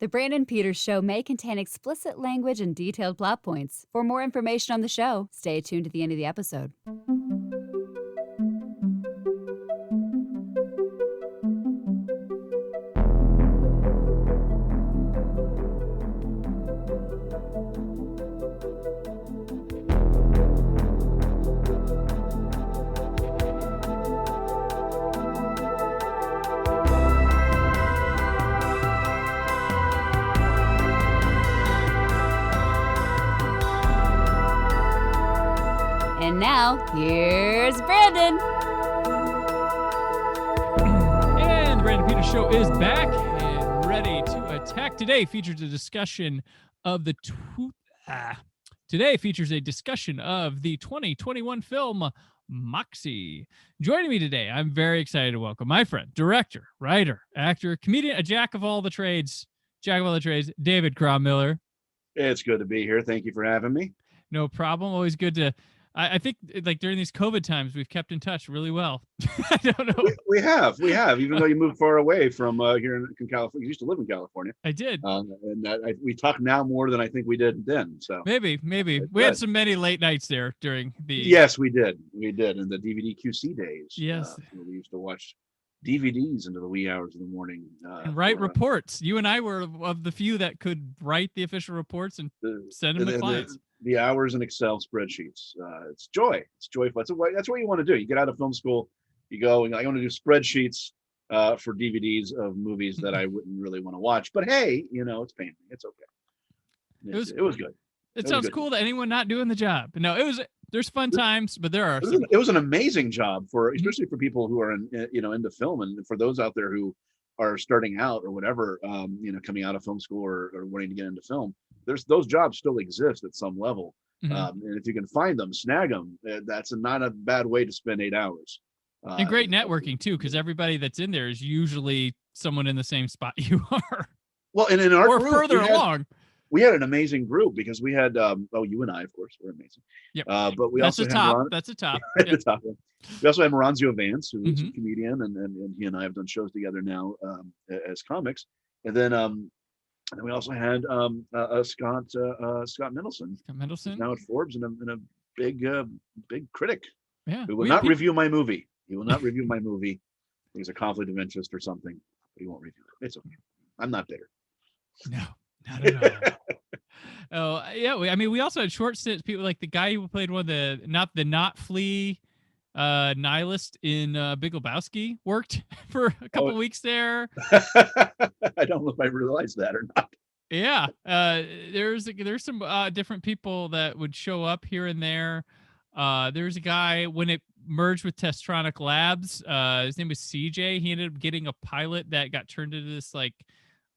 The Brandon Peters Show may contain explicit language and detailed plot points. For more information on the show, stay tuned to the end of the episode. And now, here's Brandon. And the Brandon Peters Show is back and ready to attack. Today features a discussion of the 2021 film Moxie. Joining me today, I'm very excited to welcome my friend, director, writer, actor, comedian, a jack of all the trades, David Kronmiller. It's good to be here. Thank you for having me. No problem. Always good to. I think like during these COVID times, we've kept in touch really well. I don't know. We have, even though you moved far away from here in California. You used to live in California. I did. We talk now more than I think we did then. So maybe we had many late nights there during the. Yes, we did in the DVD QC days. Yes, we used to watch DVDs into the wee hours of the morning and write reports. You and I were of the few that could write the official reports and send them to clients. The hours in Excel spreadsheets. It's joy. It's joyful. That's what you want to do. You get out of film school, you go and I want to do spreadsheets for DVDs of movies that I wouldn't really want to watch. But hey, it's painting. It's okay. It was good. It sounds cool to anyone not doing the job. No, there's fun times, but there are. It was an amazing job especially for people who are into film, and for those out there who are starting out or whatever, coming out of film school or wanting to get into film. Those jobs still exist at some level. And if you can find them, snag them. That's not a bad way to spend 8 hours. And great networking too, because everybody that's in there is usually someone in the same spot you are. Well, and in our or group, further along. We had an amazing group because we had you and I, of course, were amazing. Yep. But we That's also a top. had That's a top. The top one. We also have Maranzio Vance, who is a comedian, and he and I have done shows together now as comics. And then we also had Scott Mendelson. Scott Mendelson, now at Forbes, and a big critic. Yeah, who will not review my movie. He will not review my movie. He's a conflict of interest or something, but he won't review it. It's okay. I'm not bitter. No, not at all. Oh yeah, we also had short stints. People like the guy who played one of the not flea nihilist in Big Lebowski worked for a couple weeks there. I don't know if I realized that or not. Yeah, there's some different people that would show up here and there. There's a guy when it merged with Testronic Labs. His name was CJ. He ended up getting a pilot that got turned into this like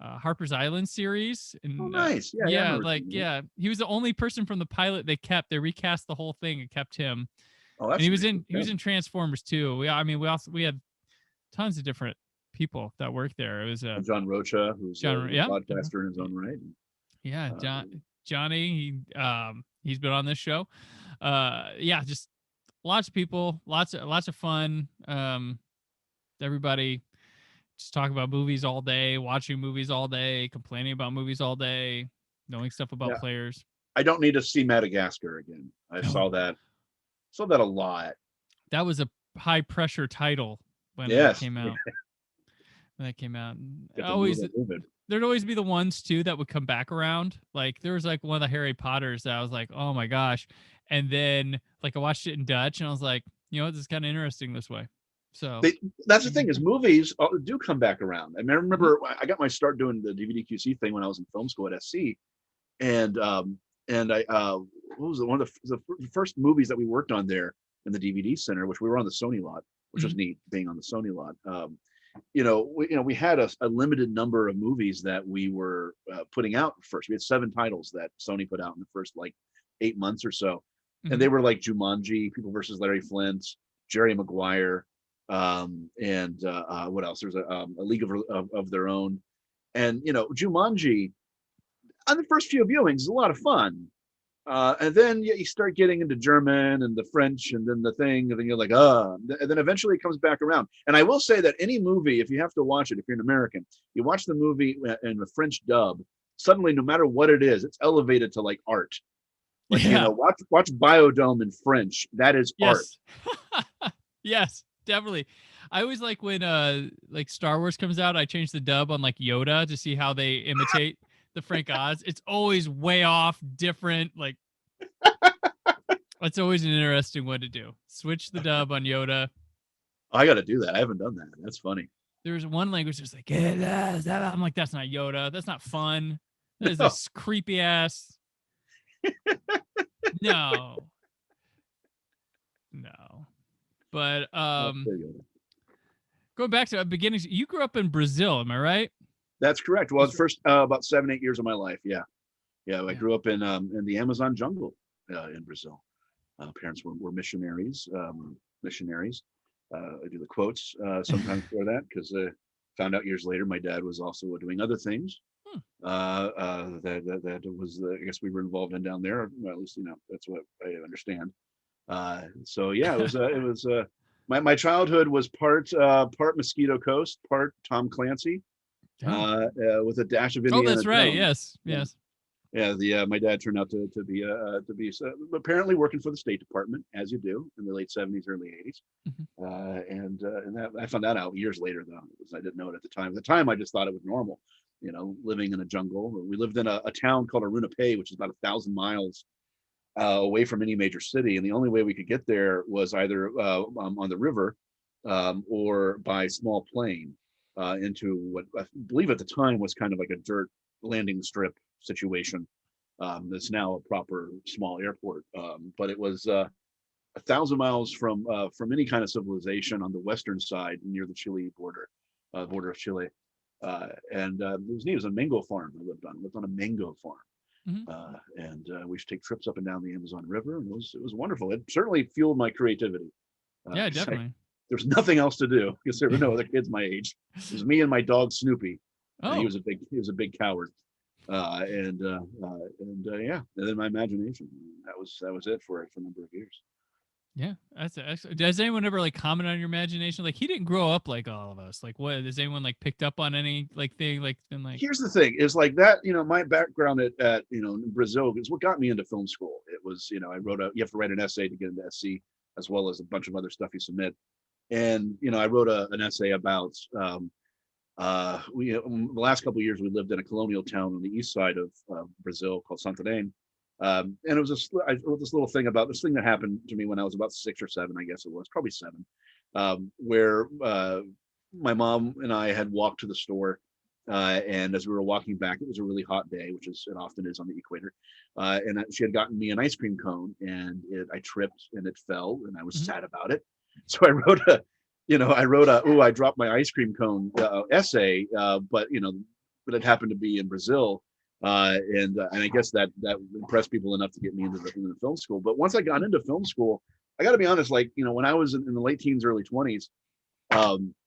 Harper's Island series. And, nice. He was the only person from the pilot they kept. They recast the whole thing and kept him. Oh, that's and he was in Transformers too. We had tons of different people that worked there. It was John Rocha, who's a podcaster in his own right. Yeah, Johnny. He's been on this show. Just lots of people, lots of fun. Everybody just talking about movies all day, watching movies all day, complaining about movies all day, knowing stuff about players. I don't need to see Madagascar again. I saw that a lot. That was a high pressure title when that came out. There'd always be the ones too that would come back around. Like there was like one of the Harry Potters that I was like, oh my gosh. And then like I watched it in Dutch and I was like, this is kind of interesting this way. So that's the thing is movies do come back around. I mean, I remember I got my start doing the DVD QC thing when I was in film school at SC, and I what was it? One of the first movies that we worked on there in the DVD center, which we were on the Sony lot, which was neat being on the Sony lot. We had a limited number of movies that we were putting out first. We had 7 titles that Sony put out in the first like 8 months or so, and they were like Jumanji, People versus Larry Flint, Jerry Maguire. And what else? There's a League of Their Own, and Jumanji on the first few viewings is a lot of fun, And then you start getting into German and the French and then the thing, and then you're like, and then eventually it comes back around. And I will say that any movie, if you have to watch it, if you're an American, you watch the movie in the French dub, suddenly, no matter what it is, it's elevated to like art. Like, Yeah. Watch Biodome in French. That is art. Yes. Yes, definitely. I always like when like Star Wars comes out, I change the dub on like Yoda to see how they imitate the Frank Oz. It's always way off, different. Like it's always an interesting one to do. Switch the dub on Yoda. I got to do that. I haven't done that. That's funny. There's one language that's like, I'm like, that's not Yoda. That's not fun. That is No. this creepy ass. No. But going back to the beginnings, you grew up in Brazil, am I right? That's correct. Well, it's first about 7-8 years of my life. Yeah. I grew up in the Amazon jungle in Brazil. Parents were missionaries. I do the quotes sometimes for that because found out years later my dad was also doing other things. That was I guess we were involved in down there. Well, at least that's what I understand. So yeah, it was my childhood was part Mosquito Coast, part Tom Clancy, with a dash of Indiana. Oh, that's right. Jones. Yes. Yeah, my dad turned out to be apparently working for the State Department, as you do in the late 70s, early 80s. And that I found that out years later, though, because I didn't know it at the time. At the time, I just thought it was normal, living in a jungle. We lived in a town called Unedited, which is about 1,000 miles away from any major city, and the only way we could get there was either on the river or by small plane into what I believe at the time was kind of like a dirt landing strip situation. That's now a proper small airport, but it was 1,000 miles from any kind of civilization on the western side near the Chile border of Chile. And it was neat. It was a mango farm I lived on a mango farm. And we used to take trips up and down the Amazon River, and it was wonderful. It certainly fueled my creativity. Yeah, definitely. There was nothing else to do because there were no other kids my age. It was me and my dog Snoopy. Oh, He was a big coward. Yeah, and then my imagination. That was it for a number of years. Yeah, that's excellent. Does anyone ever like comment on your imagination? Like he didn't grow up like all of us. Like what has anyone like picked up on any like thing like been like? Here's the thing: is like that. My background at in Brazil is what got me into film school. It was you have to write an essay to get into SC, as well as a bunch of other stuff you submit. And I wrote an essay about the last couple of years we lived in a colonial town on the east side of Brazil called Santarém. And it was I wrote this little thing about this thing that happened to me when I was about 6 or 7, I guess it was, probably 7, where my mom and I had walked to the store, and as we were walking back, it was a really hot day, which is it often is on the equator, and she had gotten me an ice cream cone, and I tripped and it fell, and I was sad about it. So I wrote I dropped my ice cream cone essay, but it happened to be in Brazil. And I guess that impressed people enough to get me into the film school. But once I got into film school, I got to be honest, like, when I was in the late teens, early 20s,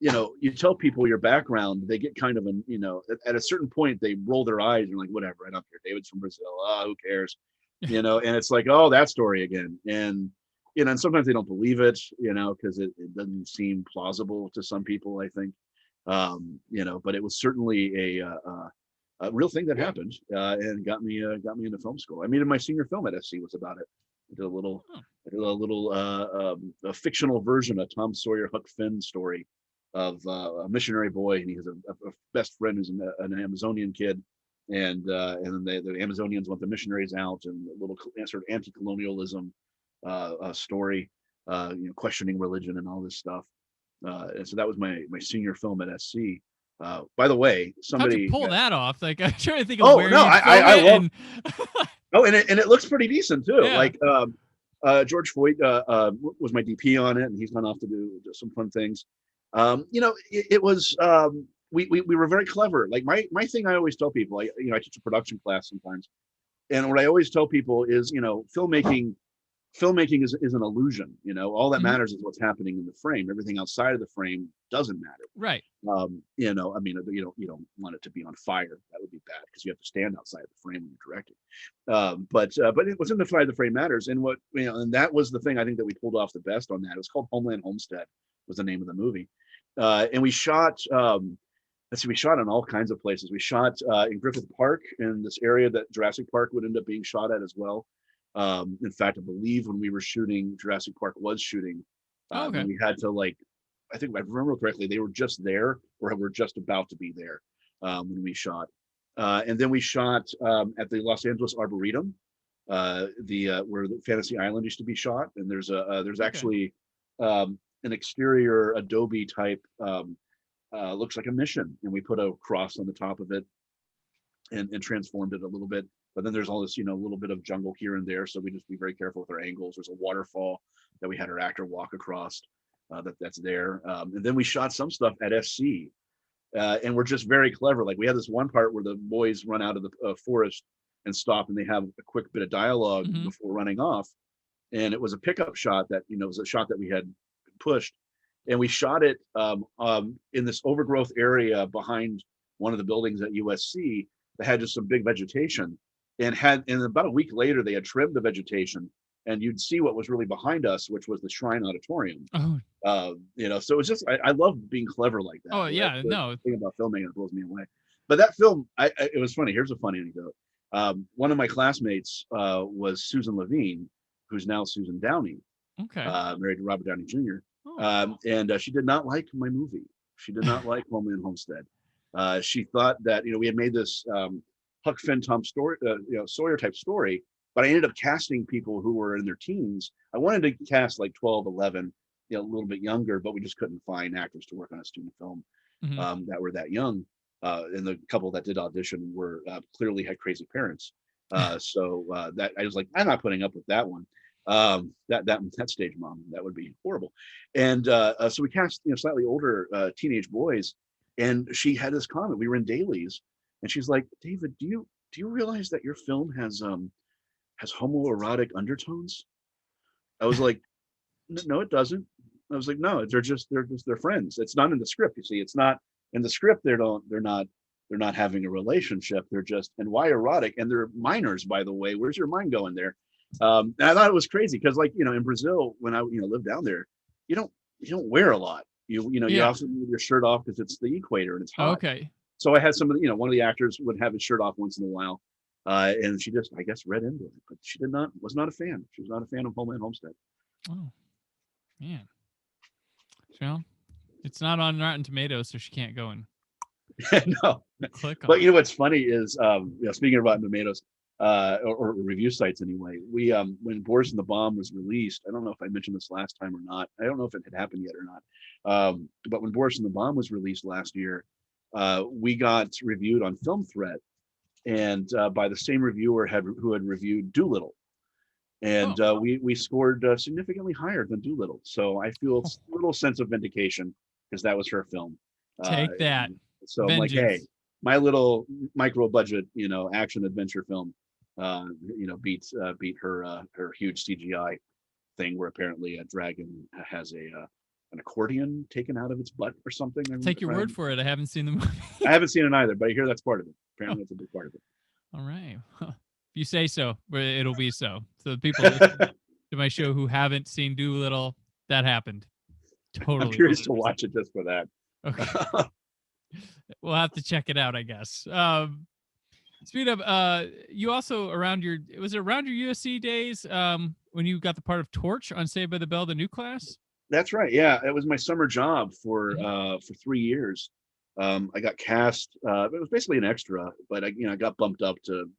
you tell people your background, they get kind of at a certain point, they roll their eyes and like, whatever, I don't care. David's from Brazil. Who cares? And it's like, oh, that story again. And, and sometimes they don't believe it, because it doesn't seem plausible to some people, I think. But it was certainly a real thing that happened, and got me into film school. I mean, my senior film at SC was about it. I did a fictional version of Tom Sawyer Huck Finn story of a missionary boy, and he has a best friend who's an Amazonian kid, and then the Amazonians want the missionaries out, and a little sort of anti-colonialism story, questioning religion and all this stuff. And so that was my senior film at SC. By the way, somebody how'd you pull that off? Like I'm trying to think of where I love. And it looks pretty decent too. Yeah. Like George Foyt was my DP on it, and he's gone off to do some fun things. It was we were very clever. Like my thing, I always tell people, I teach a production class sometimes, and what I always tell people is, filmmaking filmmaking is an illusion. All that Mhm. matters is what's happening in the frame. Everything outside of the frame doesn't matter. Right. I mean, you don't want it to be on fire. That would be bad because you have to stand outside the frame when you're directing. But it was inside the frame matters, and and that was the thing I think that we pulled off the best on that. It was called Homeland Homestead, was the name of the movie, and we shot. Let's see, we shot in all kinds of places. We shot in Griffith Park, in this area that Jurassic Park would end up being shot at as well. In fact, I believe when we were shooting, Jurassic Park was shooting. Oh, okay. And we had to I think if I remember correctly, they were just there or were just about to be there when we shot. And then we shot at the Los Angeles Arboretum, where the Fantasy Island used to be shot. And there's Okay. actually an exterior Adobe type, looks like a mission, and we put a cross on the top of it and transformed it a little bit. But then there's all this, little bit of jungle here and there. So we just be very careful with our angles. There's a waterfall that we had our actor walk across. That's there. And then we shot some stuff at SC, and we're just very clever. Like we had this one part where the boys run out of the forest and stop, and they have a quick bit of dialogue Mhm. before running off. And it was a pickup shot that was a shot that we had pushed, and we shot it in this overgrowth area behind one of the buildings at USC that had just some big vegetation, and about a week later they had trimmed the vegetation, and you'd see what was really behind us, which was the Shrine Auditorium. Oh. So it was just I love being clever like that. Oh, yeah. That's the No. thing about filmmaking that blows me away. But that film, it was funny. Here's a funny anecdote. One of my classmates was Susan Levine, who's now Susan Downey, Okay. married to Robert Downey Jr. Oh. And she did not like my movie. She did not like Homeland Homestead. She thought that we had made this Huck Finn Tom story, Sawyer type story, but I ended up casting people who were in their teens. I wanted to cast like 12, 11, a little bit younger, but we just couldn't find actors to work on a student film Mhm. that were that young. And the couple that did audition were clearly had crazy parents. So that I was like, I'm not putting up with that one. That stage mom, that would be horrible. And so we cast slightly older teenage boys, and she had this comment. We were in dailies, and she's like, David, do you realize that your film has homoerotic undertones? I was like, no, it doesn't. I was like, no, they're friends. It's not in the script. You see, it's not in the script. They're not having a relationship. They're just, and why erotic? And they're minors, by the way. Where's your mind going there? And I thought it was crazy because, like, in Brazil, when I lived down there, you don't wear a lot. You Yeah. often leave your shirt off because it's the equator and it's hot. Okay. So I had some of the, one of the actors would have his shirt off once in a while, and she just, I guess, read into it, but she was not a fan. She was not a fan of Homeland Homestead. Oh, man. Well, it's not on Rotten Tomatoes, so she can't go and No, click on but it. what's funny is, speaking of Rotten Tomatoes, or review sites anyway, we when Boris and the Bomb was released, I don't know if I mentioned this last time or not. I don't know if it had happened yet or not. But when Boris and the Bomb was released last year, we got reviewed on Film Threat, and by the same reviewer who had reviewed Doolittle, and we scored significantly higher than Doolittle. So I feel a little sense of vindication because that was her film. Take that. So I'm like, hey, Vengeance. my little micro budget, action adventure film, beat her huge CGI thing where apparently a dragon has an accordion taken out of its butt or something. Take your word for it. I haven't seen the movie. I haven't seen it either, but I hear that's part of it. Apparently, it's a big part of it. All right. If you say so, it'll be so. So the people listening to my show who haven't seen Doolittle, that happened. Totally. I'm curious to 100%. watch it just for that. Okay. We'll have to check it out, I guess. Speaking of, you also around your USC days when you got the part of Torch on Saved by the Bell, the new class? That's right. Yeah, it was my summer job for 3 years. I got cast. It was basically an extra, but I got bumped up to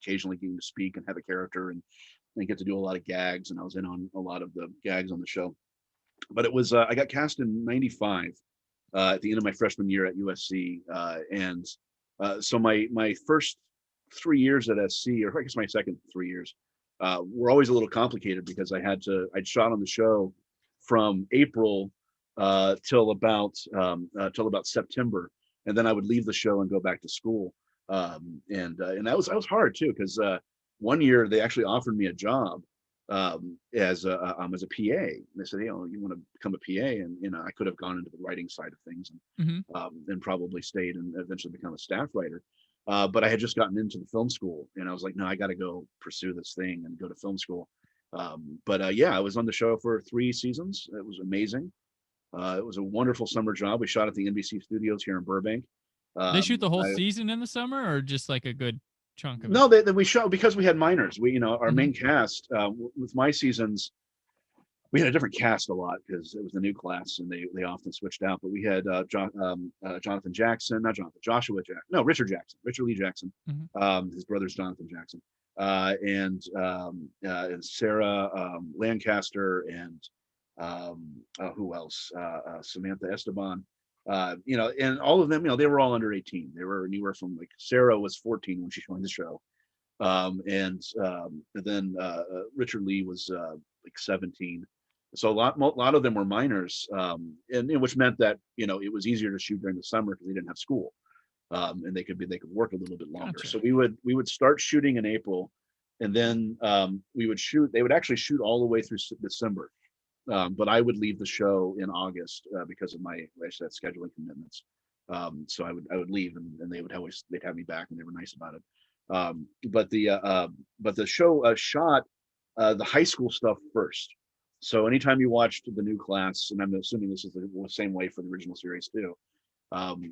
occasionally getting to speak and have a character and get to do a lot of gags. And I was in on a lot of the gags on the show. But it was I got cast in '95 at the end of my freshman year at USC, and so my first 3 years at SC, or I guess my second 3 years, were always a little complicated because I'd shot on the show from April till about September, and then I would leave the show and go back to school, and that was hard too because one year they actually offered me a job as a PA. And they said, you want to become a PA, and I could have gone into the writing side of things, and probably stayed and eventually become a staff writer. But I had just gotten into the film school, and I was like, no, I got to go pursue this thing and go to film school. But yeah, I was on the show for 3 seasons. It was amazing. It was a wonderful summer job. We shot at the NBC studios here in Burbank. They shoot the whole season in the summer, or just like a good chunk of it? No, we shot because we had minors. Our main cast with my seasons, we had a different cast a lot because it was the new class and they often switched out. But we had Jonathan Jackson, not Jonathan, Joshua Jackson, no, Richard Lee Jackson. His brother's Jonathan Jackson, and Sarah Lancaster, and who else? Samantha Esteban. And all of them, they were all under 18. They were anywhere from, like, Sarah was 14 when she joined the show. And then Richard Lee was like 17. So a lot of them were minors, and which meant that it was easier to shoot during the summer because they didn't have school, and they could work a little bit longer. Gotcha. So we would start shooting in April, and then we would shoot. They would actually shoot all the way through December, but I would leave the show in August because of my scheduling commitments. So I would leave, and they'd have me back, and they were nice about it. But the show shot the high school stuff first. So anytime you watched the new class, and I'm assuming this is the same way for the original series too.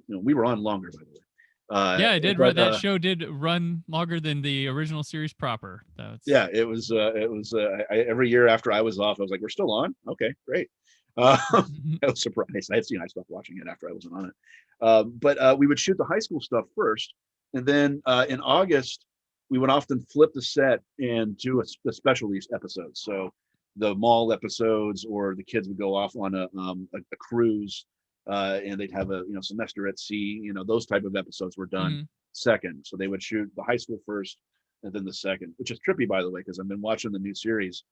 We were on longer, by the way. Yeah, I did. That show did run longer than the original series proper. Yeah, it was. Every year after I was off, I was like, "We're still on? Okay, great." I was surprised. I stopped watching it after I wasn't on it. But we would shoot the high school stuff first, and then in August we would often flip the set and do a special episode. So the mall episodes, or the kids would go off on a cruise, and they'd have a semester at sea. Those type of episodes were done second. So they would shoot the high school first, and then the second, which is trippy, by the way, because I've been watching the new series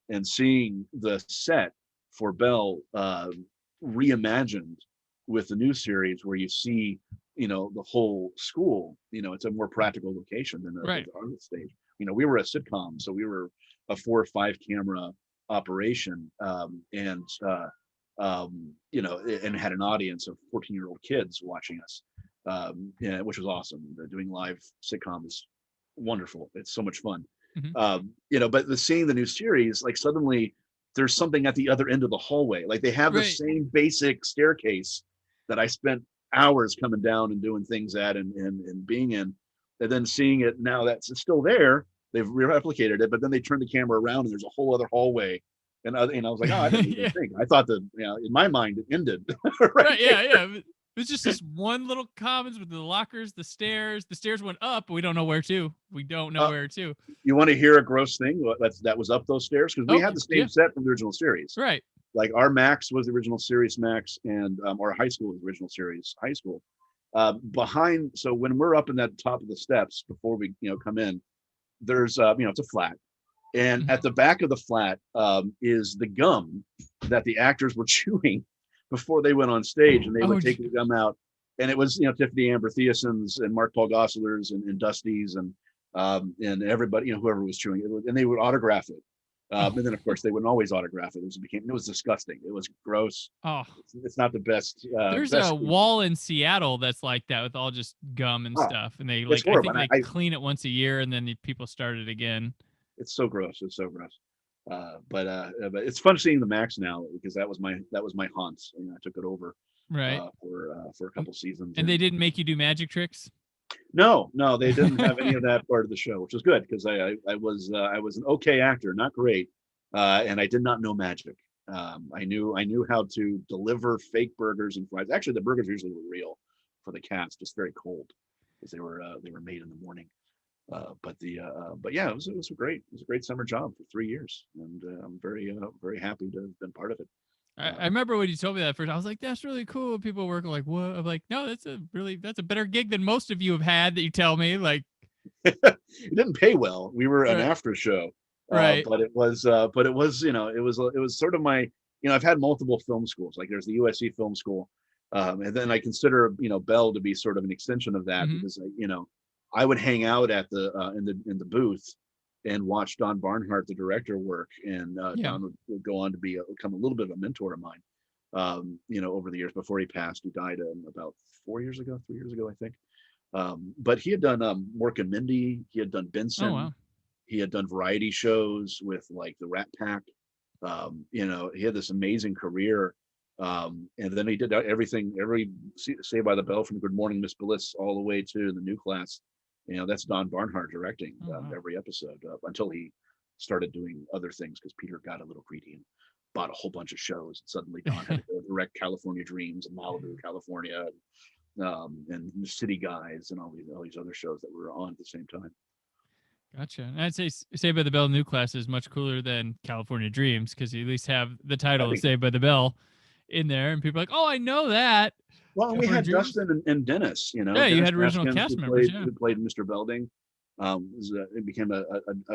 and seeing the set for Belle reimagined with the new series, where you see the whole school. It's a more practical location than the art stage. We were a sitcom, so we were a 4 or 5 camera operation, and had an audience of 14-year-old kids watching us, which was awesome. Doing live sitcom is wonderful. It's so much fun. But seeing the new series, like, suddenly there's something at the other end of the hallway. Like, they have the same basic staircase that I spent hours coming down and doing things at and being in, and then seeing it now that's still there. They've replicated it, but then they turn the camera around and there's a whole other hallway. And I was like, oh, I didn't even think. I thought that, in my mind, it ended. Yeah. It was just this one little commons with the lockers, the stairs. The stairs went up, but we don't know where to. Where to. You want to hear a gross thing that was up those stairs? Because we had the same set from the original series. Right. Like, our Max was the original series Max, and our high school was the original series high school. Behind, so when we're up in that top of the steps before we come in, there's it's a flat, and at the back of the flat is the gum that the actors were chewing before they went on stage, and they would take the gum out, and it was Tiffany Amber Thiesen's and Mark Paul Gosselaar's and Dusty's and everybody, whoever was chewing it, and they would autograph it. And then, of course, they wouldn't always autograph it. It was disgusting. It was gross. Oh, it's not the best. There's a wall in Seattle that's like that, with all just gum and stuff. And they I think they clean it once a year, and then people start it again. It's so gross. It's so gross. But it's fun seeing the Max now, because that was my haunt. I took it over for a couple seasons. And they didn't make you do magic tricks? No, they didn't have any of that part of the show, which was good, because I was an okay actor, not great, and I did not know magic. I knew how to deliver fake burgers and fries. Actually, the burgers usually were real for the cast, just very cold, because they were made in the morning. But yeah, it was a great summer job for 3 years, and I'm very happy to have been part of it. I remember when you told me that first, I was like, that's really cool. People working like, what? I'm like, no, that's a better gig than most of you have had, that you tell me. Like, it didn't pay well. We were an after show. Right. But it was sort of my, I've had multiple film schools. Like, there's the USC Film School. And then I consider, Bell to be sort of an extension of that, because I would hang out at in the booth and watch Don Barnhart, the director, work. And Yeah. Don would go on to become a little bit of a mentor of mine. Over the years before he passed. He died about 3 years ago, I think. But he had done Mork and Mindy. He had done Benson. Oh wow. He had done variety shows with like the Rat Pack. He had this amazing career. And then he did everything, every Saved by the Bell, from Good Morning Miss Bliss all the way to the New Class. That's Don Barnhart directing Wow. every episode until he started doing other things because Peter got a little greedy and bought a whole bunch of shows. And suddenly Don had to go direct California Dreams and Malibu, California, and City Guys and all these other shows that were on at the same time. Gotcha. And I'd say Saved by the Bell New Class is much cooler than California Dreams because you at least have the title of Saved by the Bell in there, and people are like, oh, I know that. Well, we had Dustin and Dennis, Yeah, Dennis you had original Haskins, cast members, who played Mr. Belding. It became a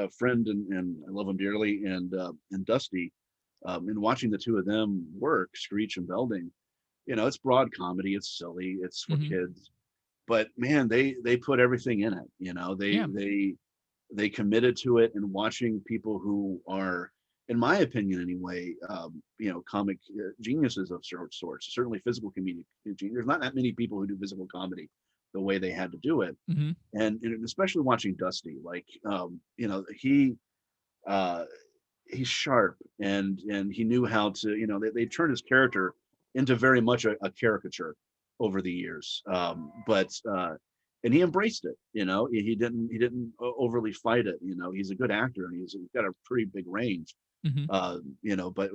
friend, and I love him dearly. And Dusty, and watching the two of them work, Screech and Belding, it's broad comedy, it's silly, it's for kids, but man, they put everything in it. They committed to it, and watching people who are, in my opinion anyway, comic geniuses of sorts, certainly physical comedic genius. There's not that many people who do physical comedy the way they had to do it. And especially watching Dusty, like, he's sharp, and he knew how to, they turned his character into very much a caricature over the years. And he embraced it. He didn't overly fight it. He's a good actor, and he's got a pretty big range. But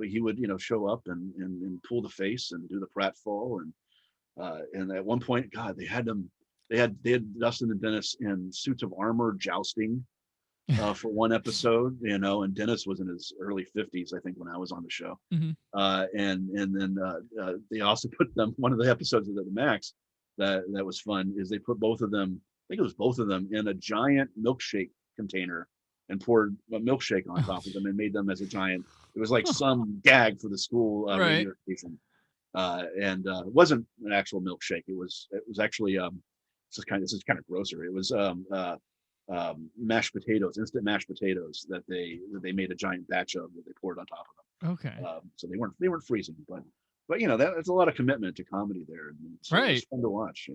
he would, show up and pull the face and do the pratfall. And at one point, God, they had Dustin and Dennis in suits of armor jousting for one episode, and Dennis was in his early 50s, I think, when I was on the show. And then they also put them, one of the episodes of the Max that was fun is they put both of them, I think it was both of them, in a giant milkshake container and poured a milkshake on top of them and made them as a giant. It was like some gag for the school radio station. And it wasn't an actual milkshake. It was actually this is kind of grosser. It was mashed potatoes, instant mashed potatoes that they made a giant batch of that they poured on top of them. Okay. So they weren't freezing, but that's a lot of commitment to comedy there. So it's fun to watch.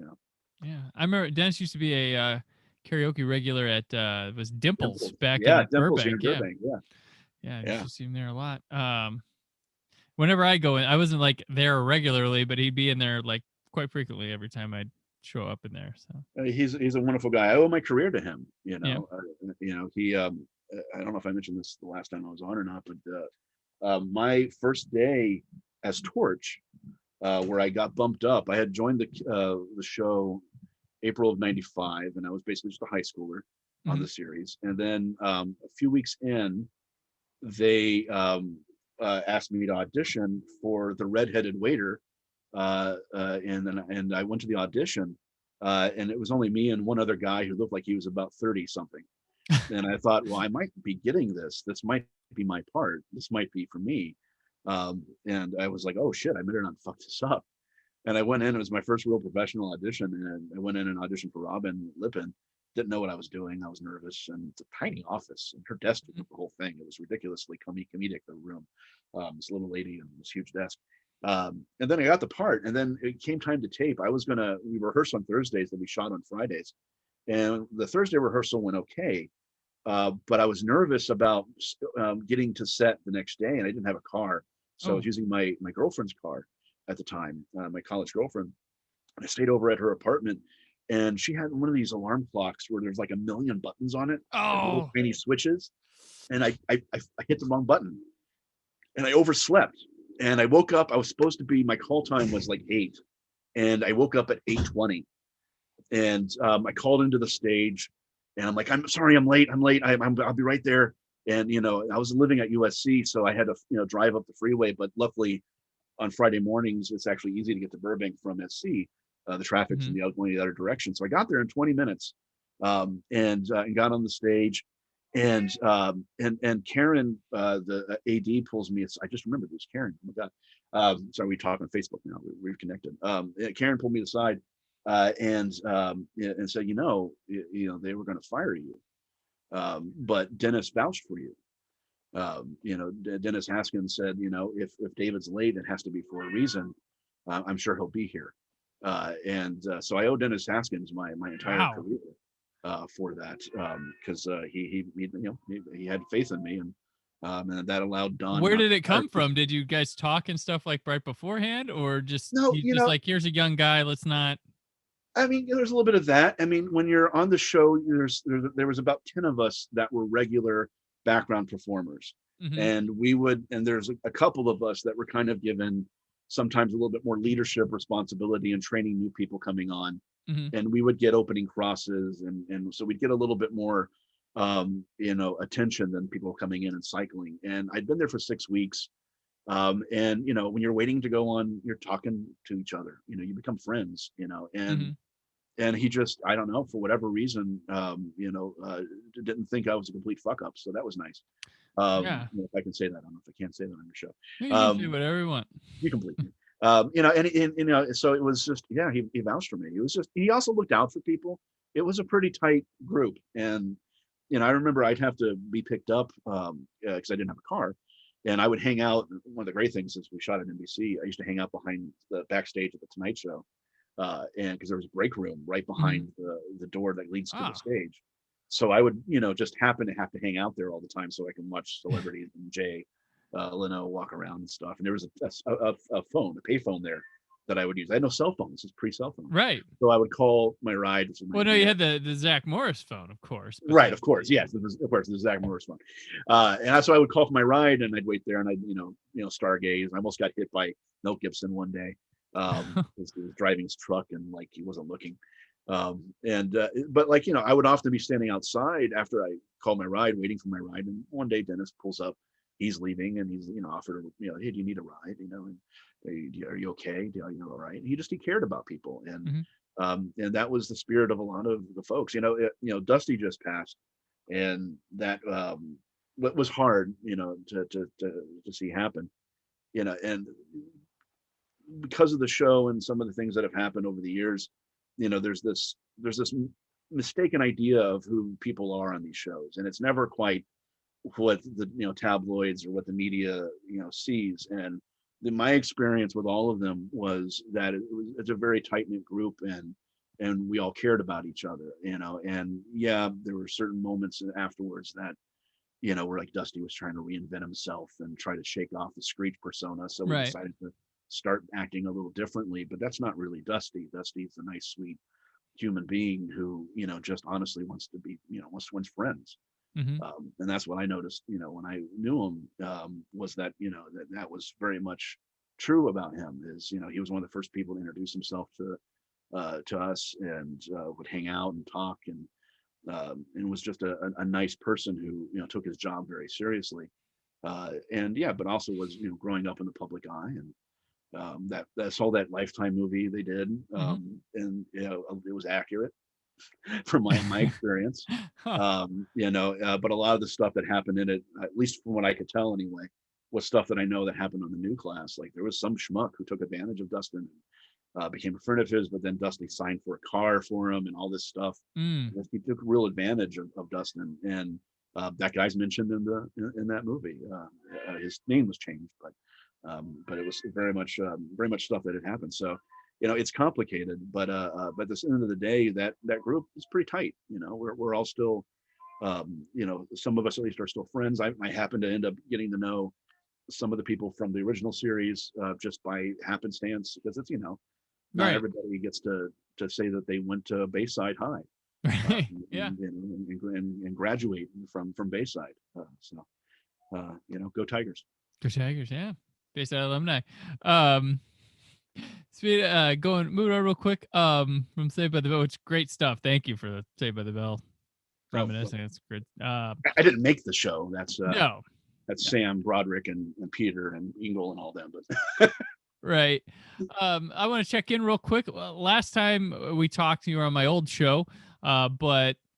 Yeah, I remember Dennis used to be a karaoke regular at was Dimples back in Dimples Burbank. Here in Burbank. I used to see him there a lot. Whenever I go in, I wasn't like there regularly, but he'd be in there like quite frequently every time I'd show up in there. So he's a wonderful guy. I owe my career to him. He I don't know if I mentioned this the last time I was on or not, but my first day as Torch, where I got bumped up, I had joined the show April of '95, and I was basically just a high schooler on the series. And then a few weeks in, they asked me to audition for the redheaded waiter, and I went to the audition, and it was only me and one other guy who looked like he was about 30 something. And I thought, well, I might be getting this. This might be my part. This might be for me. And I was like, oh shit, I better not fuck this up. And I went in. It was my first real professional audition, and I went in and auditioned for Robin Lippin. Didn't know what I was doing. I was nervous, and it's a tiny office, and her desk took the whole thing. It was ridiculously comedic, the room. This little lady and this huge desk. And then I got the part, and then it came time to tape. We rehearsed on Thursdays, then we shot on Fridays. And the Thursday rehearsal went okay, but I was nervous about getting to set the next day, and I didn't have a car. So I was using my girlfriend's car at the time, my college girlfriend. And I stayed over at her apartment, and she had one of these alarm clocks where there's like 1 million buttons on it, little tiny switches. And I hit the wrong button, and I overslept. And I woke up. I was supposed to be, my call time was like 8, and I woke up at 8:20. And I called into the stage, and I'm like, I'm sorry, I'm late. I'll be right there. And I was living at USC, so I had to drive up the freeway. But luckily, on Friday mornings, it's actually easy to get to Burbank from SC. The traffic's in the other direction. So I got there in 20 minutes, and got on the stage, and Karen, the AD, pulls me. I just remembered it was Karen. Oh my God. Sorry, we talk on Facebook now. We're connected. Karen pulled me aside, and said, they were going to fire you. But Dennis vouched for you. Dennis Haskins said, if David's late, it has to be for a reason. I'm sure he'll be here. So I owe Dennis Haskins my entire Wow. career for that, because he had faith in me, and that allowed Don. Where not did to it fire come me. from? Did you guys talk and stuff like right beforehand, or just No, just like, here's a young guy, let's not? I mean, there's a little bit of that. I mean, when you're on the show, there was about 10 of us that were regular background performers. Mhm. And there's a couple of us that were kind of given sometimes a little bit more leadership responsibility and training new people coming on. Mhm. And we would get opening crosses, and so we'd get a little bit more attention than people coming in and cycling. And I'd been there for 6 weeks. And when you're waiting to go on, you're talking to each other, you become friends, Mhm. and he just, I don't know, for whatever reason, didn't think I was a complete fuck up. So that was nice. Yeah. If I can say that, I don't know if I can't say that on your show. You can say whatever you want. You complete me. So it was just, yeah, he vouched for me. It was just, he also looked out for people. It was a pretty tight group. And, I remember I'd have to be picked up because I didn't have a car. And I would hang out. One of the great things is we shot at NBC. I used to hang out behind the backstage at the Tonight Show. And because there was a break room right behind the door that leads to the stage. So I would, just happen to have to hang out there all the time so I can watch celebrities and Jay Leno walk around and stuff. And there was a phone, a pay phone there that I would use. I had no cell phone. This is pre-cell phone. Right. So I would call my ride. Well, no, you had the Zach Morris phone, of course. Right, of course. Yes, of course, the Zach Morris phone. And that's why I would call for my ride, and I'd wait there, and I'd, stargaze. I almost got hit by Mel Gibson one day. Because he was driving his truck and like he wasn't looking. But I would often be standing outside after I called my ride, waiting for my ride. And one day Dennis pulls up, he's leaving, and he's, offered, hey, do you need a ride? And are you okay? All right? And he cared about people. And that was the spirit of a lot of the folks. Dusty just passed, and that was hard, to see happen, and because of the show and some of the things that have happened over the years, there's this mistaken idea of who people are on these shows, and it's never quite what the tabloids or what the media sees. And my experience with all of them was that it's a very tight-knit group, and we all cared about each other, and yeah, there were certain moments afterwards that where like Dusty was trying to reinvent himself and try to shake off the Screech persona, so we decided to start acting a little differently. But that's not really Dusty. Dusty's a nice, sweet human being who just honestly wants to be wants friends. And that's what I noticed when I knew him, was that that was very much true about him. Is he was one of the first people to introduce himself to us, and would hang out and talk, and was just a nice person who took his job very seriously, but also was growing up in the public eye. And that's all that Lifetime movie they did, and it was accurate from my experience. But a lot of the stuff that happened in it, at least from what I could tell anyway, was stuff that I know that happened on the new class. Like there was some schmuck who took advantage of Dustin, became a friend of his, but then Dustin signed for a car for him and all this stuff. He took real advantage of Dustin, and that guy's mentioned in that movie. His name was changed, but it was very much stuff that had happened. So it's complicated, but at the end of the day, that group is pretty tight. We're all still, some of us at least are still friends. I happen to end up getting to know some of the people from the original series just by happenstance, because it's not everybody gets to say that they went to Bayside High, and graduate from Bayside. Go Tigers. Go Tigers, yeah. Bayside alumni. Moving on real quick. From Saved by the Bell, which great stuff. Thank you for the Saved by the Bell reminiscing. That's great. I didn't make the show. That's no. That's Sam, Broderick, and Peter and Ingle and all them. But right. I want to check in real quick. Last time we talked, you were on my old show, I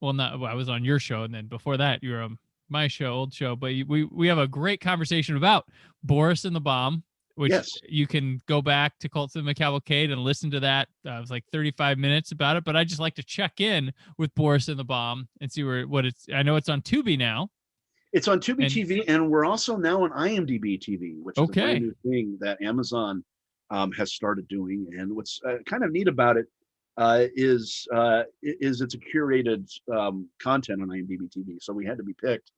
was on your show, and then before that, you were on my show, old show. But we have a great conversation about Boris and the Bomb, which Yes. you can go back to Cult Cinema Cavalcade and listen to that. It was like 35 minutes about it, but I just like to check in with Boris and the Bomb and see what it's. I know it's on Tubi now. It's on Tubi And- TV, and we're also now on IMDb TV, which is a brand Okay. new thing that Amazon has started doing. And what's kind of neat about it is it's a curated content on IMDb TV. So we had to be picked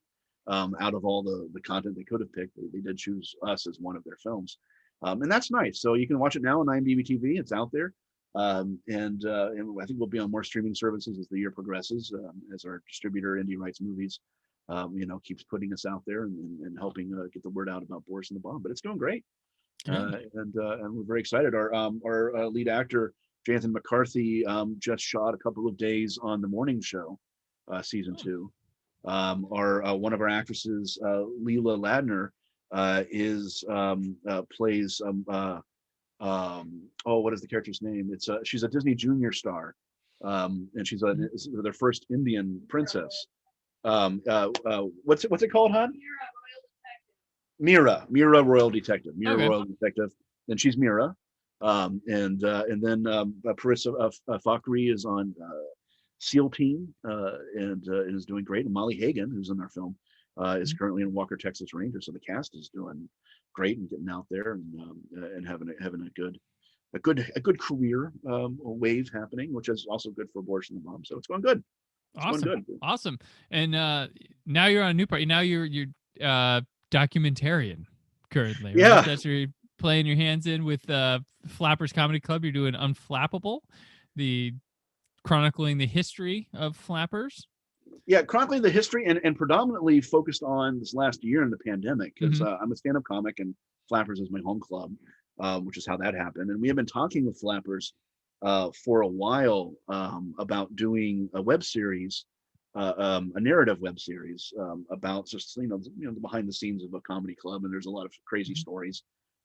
out of all the content they could have picked. They did choose us as one of their films, and that's nice. So you can watch it now on IMDb TV. It's out there, and I think we'll be on more streaming services as the year progresses, as our distributor Indie Rights Movies, keeps putting us out there and helping get the word out about Boris and the Bomb. But it's doing great, and we're very excited. Our lead actor Jonathan McCarthy just shot a couple of days on the morning show, season 2. One of our actresses, Leela Ladner, plays what is the character's name? She's a Disney Junior star, and she's their first Indian princess. What's it called, hon? Mira Royal Detective. Royal Detective. And she's Mira. And then Parissa Fakri is on SEAL Team and is doing great. And Molly Hagan, who's in our film, is currently in Walker, Texas Ranger. So the cast is doing great and getting out there and having a good career wave happening, which is also good for Boris and the Bomb. So it's going good. Awesome. And now you're on a new part. Now you're documentarian currently. Right? Yeah. That's where you're playing your hands in with Flappers Comedy Club. You're doing Unflappable, the chronicling the history of Flappers. Yeah, chronicling the history and predominantly focused on this last year in the pandemic, because I'm a stand-up comic and Flappers is my home club, which is how that happened. And we have been talking with Flappers for a while about doing a web series, a narrative web series about just the behind the scenes of a comedy club. And there's a lot of crazy stories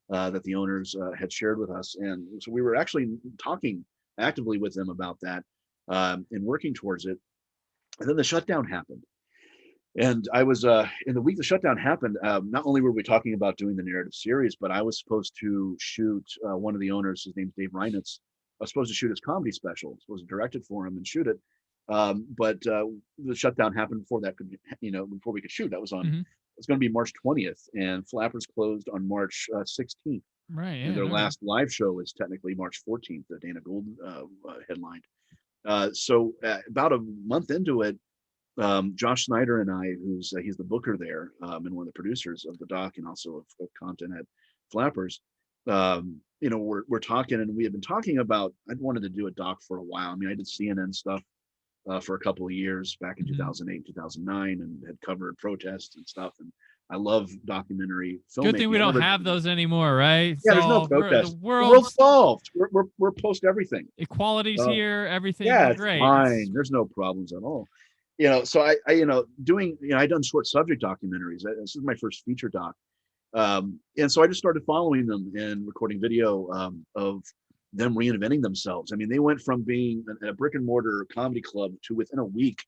that the owners had shared with us, and so we were actually talking actively with them about that and working towards it. And then the shutdown happened, and I was in the week the shutdown happened. Not only were we talking about doing the narrative series, but I was supposed to shoot one of the owners. His name's Dave Reinitz. I was supposed to shoot his comedy special. I was supposed to direct it for him and shoot it. But the shutdown happened before that before we could shoot. That was on. It's going to be March 20th, and Flappers closed on March 16th. Right. Yeah, and their last live show is technically March 14th. The Dana Gould headlined. So about a month into it, Josh Snyder and I, he's the booker there and one of the producers of the doc and also of content at Flappers, we're talking, and we have been talking about, I'd wanted to do a doc for a while. I mean, I did CNN stuff for a couple of years back in 2008, 2009, and had covered protests and stuff. And I love documentary filmmaking. Good thing we don't have those anymore, right? Yeah, there's no protest. The world's solved. We're post everything. Equality's here. Everything. Yeah, it's great. Fine. There's no problems at all. So I I've done short subject documentaries. This is my first feature doc. And so I just started following them and recording video of them reinventing themselves. I mean, they went from being a brick and mortar comedy club to within a week,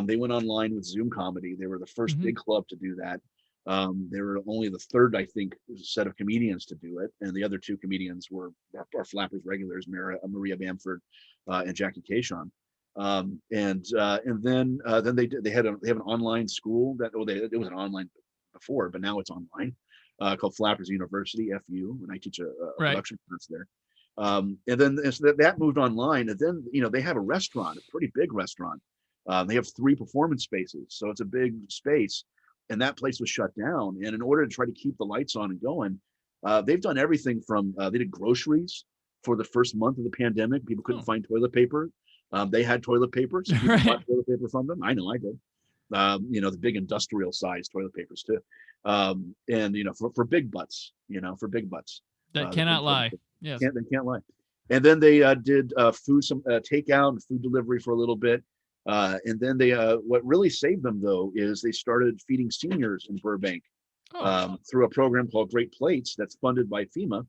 they went online with Zoom comedy. They were the first big club to do that. They were only the third, I think, set of comedians to do it, and the other two comedians were our Flappers regulars, Maria Bamford and Jackie Cation. And then they have an online school it was an online before, but now it's online, called Flappers University, FU, and I teach a production course there. And then so that moved online, and then they have a restaurant, a pretty big restaurant. They have 3 performance spaces, so it's a big space, and that place was shut down. And in order to try to keep the lights on and going, they've done everything from they did groceries for the first month of the pandemic. People couldn't find toilet paper. They had toilet paper, so people bought toilet paper from them. I know I did. The big industrial size toilet papers too. And for big butts, for big butts. That cannot lie. Yes. They can't lie. And then they did some takeout and food delivery for a little bit. And then they what really saved them though is they started feeding seniors in Burbank through a program called Great Plates that's funded by FEMA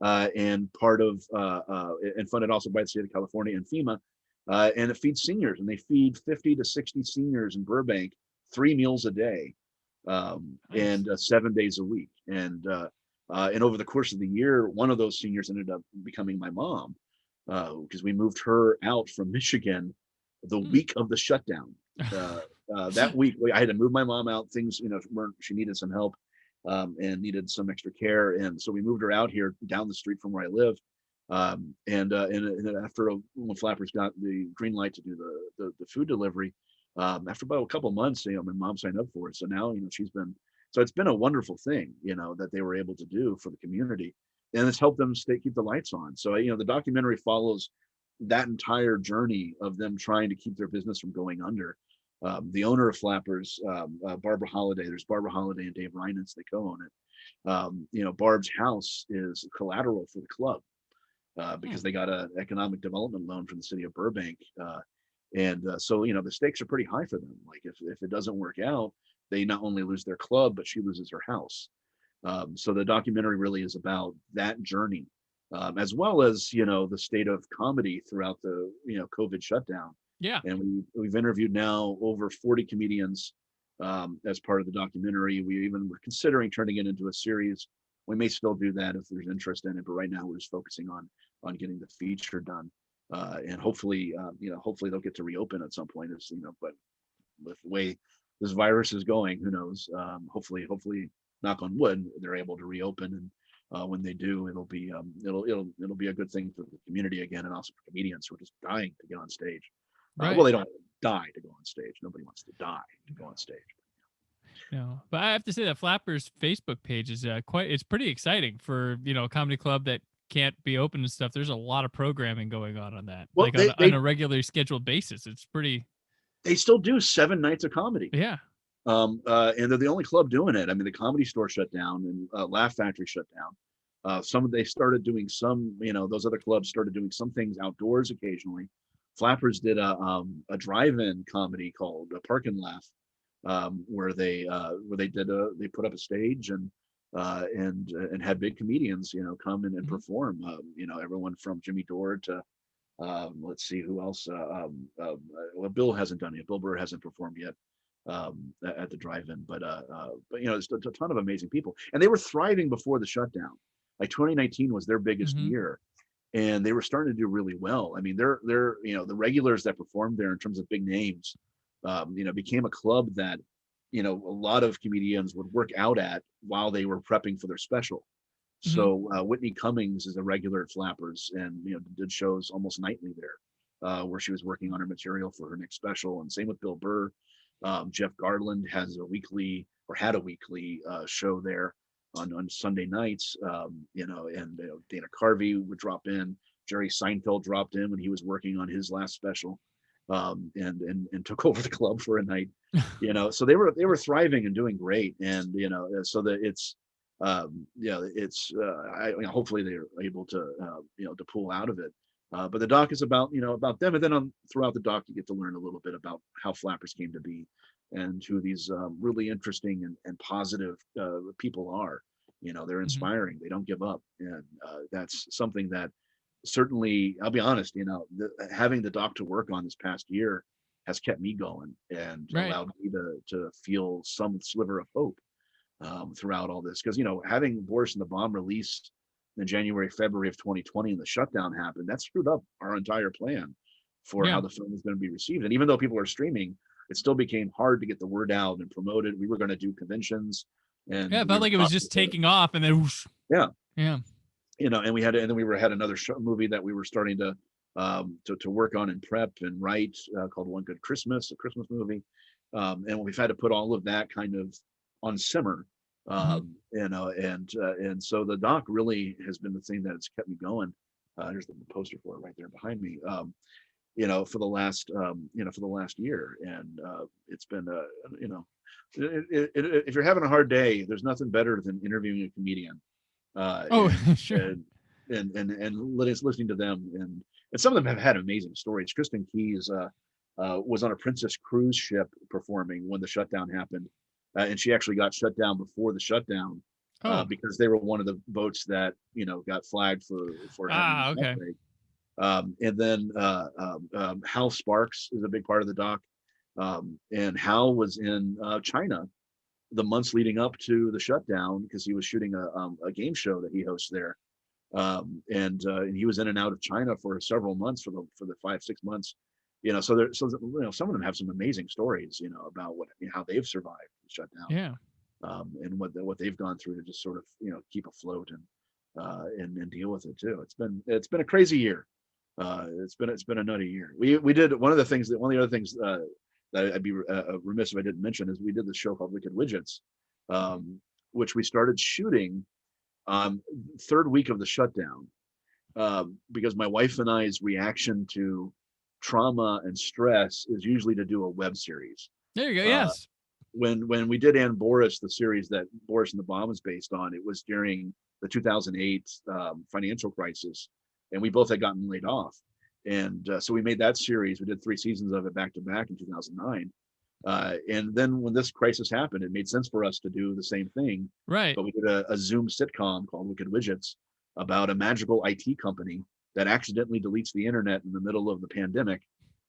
and funded also by the state of California and FEMA. And it feeds seniors, and they feed 50 to 60 seniors in Burbank 3 meals a day, and 7 days a week. And And over the course of the year, one of those seniors ended up becoming my mom, because we moved her out from Michigan the week of the shutdown. That week, I had to move my mom out. Things, weren't. She needed some help, and needed some extra care, and so we moved her out here down the street from where I live. And after when Flappers got the green light to do the food delivery, after about a couple of months, my mom signed up for it. So now, so it's been a wonderful thing, that they were able to do for the community, and it's helped them keep the lights on. So, the documentary follows that entire journey of them trying to keep their business from going under. The owner of Flappers, Barbara Holiday, there's Barbara Holiday and Dave Reinens, they co-own it. Barb's house is collateral for the club, because they got an economic development loan from the city of Burbank. So, the stakes are pretty high for them. Like if it doesn't work out, they not only lose their club, but she loses her house. So the documentary really is about that journey, as well as, the state of comedy throughout the, COVID shutdown. Yeah. And we've interviewed now over 40 comedians, as part of the documentary. We even were considering turning it into a series. We may still do that if there's interest in it, but right now we're just focusing on getting the feature done. And hopefully, hopefully they'll get to reopen at some point, but with the way this virus is going, who knows? Hopefully, knock on wood, they're able to reopen, and when they do, it'll be a good thing for the community again, and also for comedians who are just dying to get on stage. Right. Well, they don't die to go on stage. Nobody wants to die to go on stage. No, but I have to say that Flappers Facebook page is it's pretty exciting for, a comedy club that can't be open and stuff. There's a lot of programming going on that, Well, on a regularly scheduled basis. It's pretty. They still do 7 nights of comedy. Yeah. And they're the only club doing it. I mean, the Comedy Store shut down, and Laugh Factory shut down. They started doing some, those other clubs started doing some things outdoors occasionally. Flappers did a drive-in comedy called Park and Laugh, where they put up a stage and had big comedians, come in and perform. Everyone from Jimmy Dore to let's see who else. Well, Bill hasn't done it. Bill Burr hasn't performed yet at the drive-in, but there's a ton of amazing people, and they were thriving before the shutdown. Like 2019 was their biggest year, and they were starting to do really well. I mean, they're the regulars that performed there in terms of big names, became a club that a lot of comedians would work out at while they were prepping for their special. So Whitney Cummings is a regular at Flappers, and did shows almost nightly there, where she was working on her material for her next special. And same with Bill Burr. Jeff Garland had a weekly show there on Sunday nights. And Dana Carvey would drop in. Jerry Seinfeld dropped in when he was working on his last special, and took over the club for a night. So they were thriving and doing great, and so that it's. Hopefully they're able to to pull out of it. But the doc is about them, and then throughout the doc you get to learn a little bit about how Flappers came to be, and who these really interesting and positive people are. They're inspiring. They don't give up, and that's something that certainly, I'll be honest, having the doc to work on this past year has kept me going, and allowed me to feel some sliver of hope throughout all this, because having Boris and the Bomb released in February of 2020, and the shutdown happened, that screwed up our entire plan for how the film was going to be received. And even though people are streaming, it still became hard to get the word out and promote it. We were going to do conventions, and it felt like it was just taking off, and then whoosh. And we had another movie that we were starting to work on and prep and write, called One Good Christmas, a Christmas movie, and we've had to put all of that kind of on simmer, and so the doc really has been the thing that has kept me going. Here's the poster for it right there behind me. For the last year, and it's been if you're having a hard day, there's nothing better than interviewing a comedian. Sure. And listening to them, and some of them have had amazing stories. Kristen Keys was on a Princess cruise ship performing when the shutdown happened. And she actually got shut down before the shutdown, because they were one of the boats that got flagged for having an outbreak. And then Hal Sparks is a big part of the doc, and Hal was in China the months leading up to the shutdown, because he was shooting a game show that he hosts there. And he was in and out of China for several months for the 5-6 months, some of them have some amazing stories, about how they've survived the shutdown, Yeah. and what they've gone through to just sort of keep afloat and deal with it too. It's been a crazy year. It's been a nutty year. We did one of the other things that I'd be remiss if I didn't mention is we did this show called Wicked Widgets, which we started shooting third week of the shutdown, because my wife and I's reaction to trauma and stress is usually to do a web series. There you go. Yes. When we did Ann Boris, the series that Boris and the Bomb is based on, it was during the 2008 financial crisis, and we both had gotten laid off. And so we made that series. We did 3 seasons of it back to back in 2009. And then when this crisis happened, it made sense for us to do the same thing. Right. But we did a Zoom sitcom called Wicked Widgets about a magical IT company that accidentally deletes the internet in the middle of the pandemic.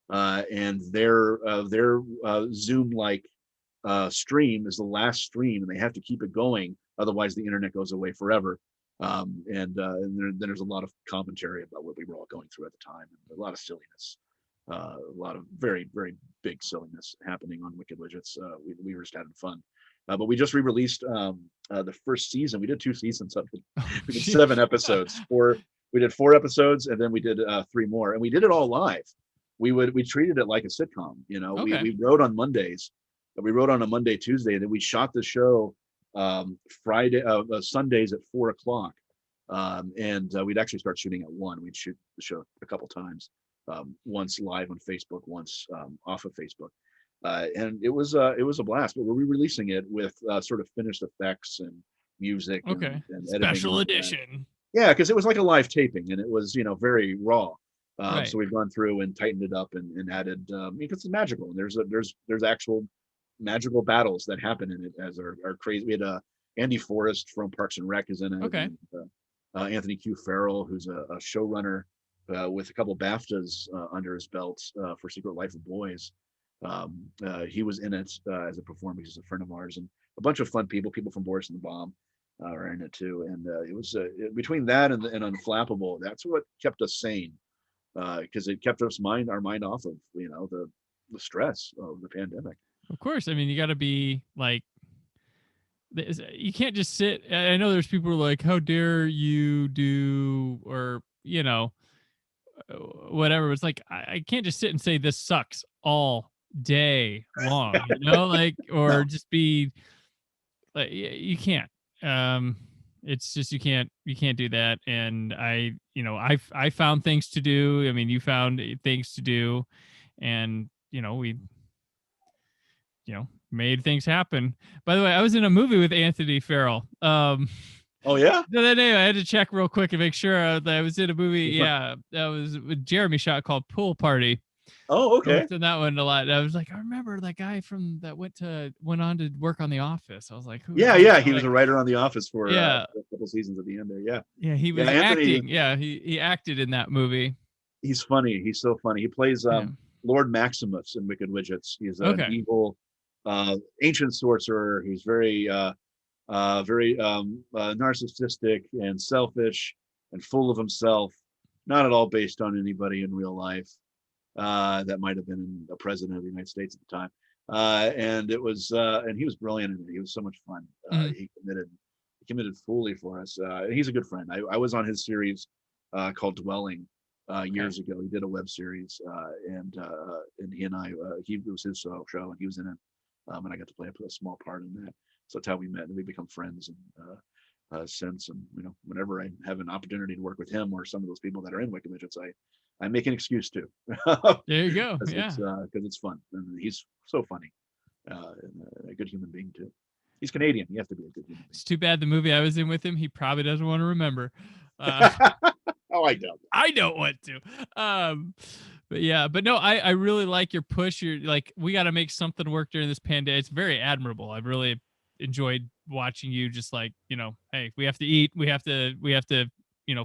And their Zoom-like stream is the last stream, and they have to keep it going. Otherwise, the internet goes away forever. And then there's a lot of commentary about what we were all going through at the time, and a lot of silliness, a lot of very, very big silliness happening on Wicked Widgets. We were just having fun. But we just re-released the first season. We did 2 seasons of it. We did 7 episodes. We did 4 episodes, and then we did 3 more, and we did it all live. We treated it like a sitcom. Okay. We wrote on Mondays. We wrote on a Monday, Tuesday, and then we shot the show Sundays at 4:00. And we'd actually start shooting at 1. We'd shoot the show a couple times, once live on Facebook, once off of Facebook. And it was a blast. But we're re-releasing it with sort of finished effects and music. Okay. And Special editing edition. Yeah, because it was like a live taping, and it was very raw. Right. So we've gone through and tightened it up and added, because it's magical, and there's actual magical battles that happen in it as are crazy. We had Andy Forrest from Parks and Rec is in it. Okay. And, Anthony Q. Farrell, who's a showrunner with a couple BAFTAs under his belt for Secret Life of Boys. He was in it as a performer. He's a friend of ours, and a bunch of fun people from Boris and the Bomb are in it too. And it was between that and Unflappable, that's what kept us sane, because it kept our mind off of the stress of the pandemic. Of course. I mean, you got to be like, you can't just sit. I know there's people who are like, how dare you do, or, whatever. It's like, I can't just sit and say this sucks all day long, like, or No. just be like, you can't. It's just, you can't do that. And I found things to do. I mean, you found things to do, and, we, made things happen. By the way, I was in a movie with Anthony Farrell. Oh yeah. No, anyway, I had to check real quick and make sure that I was in a movie. Yeah, that was with Jeremy shot called Pool Party. Oh, I was in that one a lot. I was like, I remember that guy that went on to work on The Office. I was like, who? Yeah. He was a writer on The Office for Yeah. a couple seasons at the end there. Yeah. Yeah, he was Anthony, acting. Yeah, he acted in that movie. He's funny. He's so funny. He plays Lord Maximus in Wicked Widgets. He's an evil ancient sorcerer who's very narcissistic and selfish and full of himself, not at all based on anybody in real life that might have been a president of the United States at the time. And it was and he was brilliant in it. He was so much fun. He committed fully for us. He's a good friend. I was on his series called Dwelling years ago. He did a web series, and he and I, it was his show, and he was in it. And I got to play a small part in that. So that's how we met, and we become friends and since. And whenever I have an opportunity to work with him or some of those people that are in Wicked Widgets, I make an excuse to. There you go. Because Yeah, it's fun, and he's so funny, and a good human being too. He's Canadian. You have to be a good human being. It's too bad the movie I was in with him, he probably doesn't want to remember. Oh, I don't. I don't want to. But no, I really like your push. You're like, we got to make something work during this pandemic. It's very admirable. I've really enjoyed watching you just like, hey, we have to eat. We have to,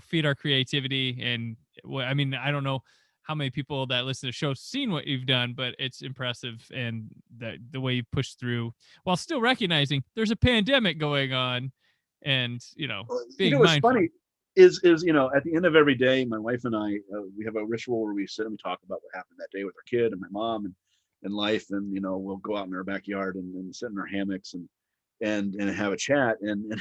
feed our creativity. And I mean, I don't know how many people that listen to the show seen what you've done, but it's impressive, and the way you push through while still recognizing there's a pandemic going on, and being What's mindful. funny is at the end of every day, my wife and I, we have a ritual where we sit and we talk about what happened that day with our kid and my mom and life, and we'll go out in our backyard and sit in our hammocks and have a chat, and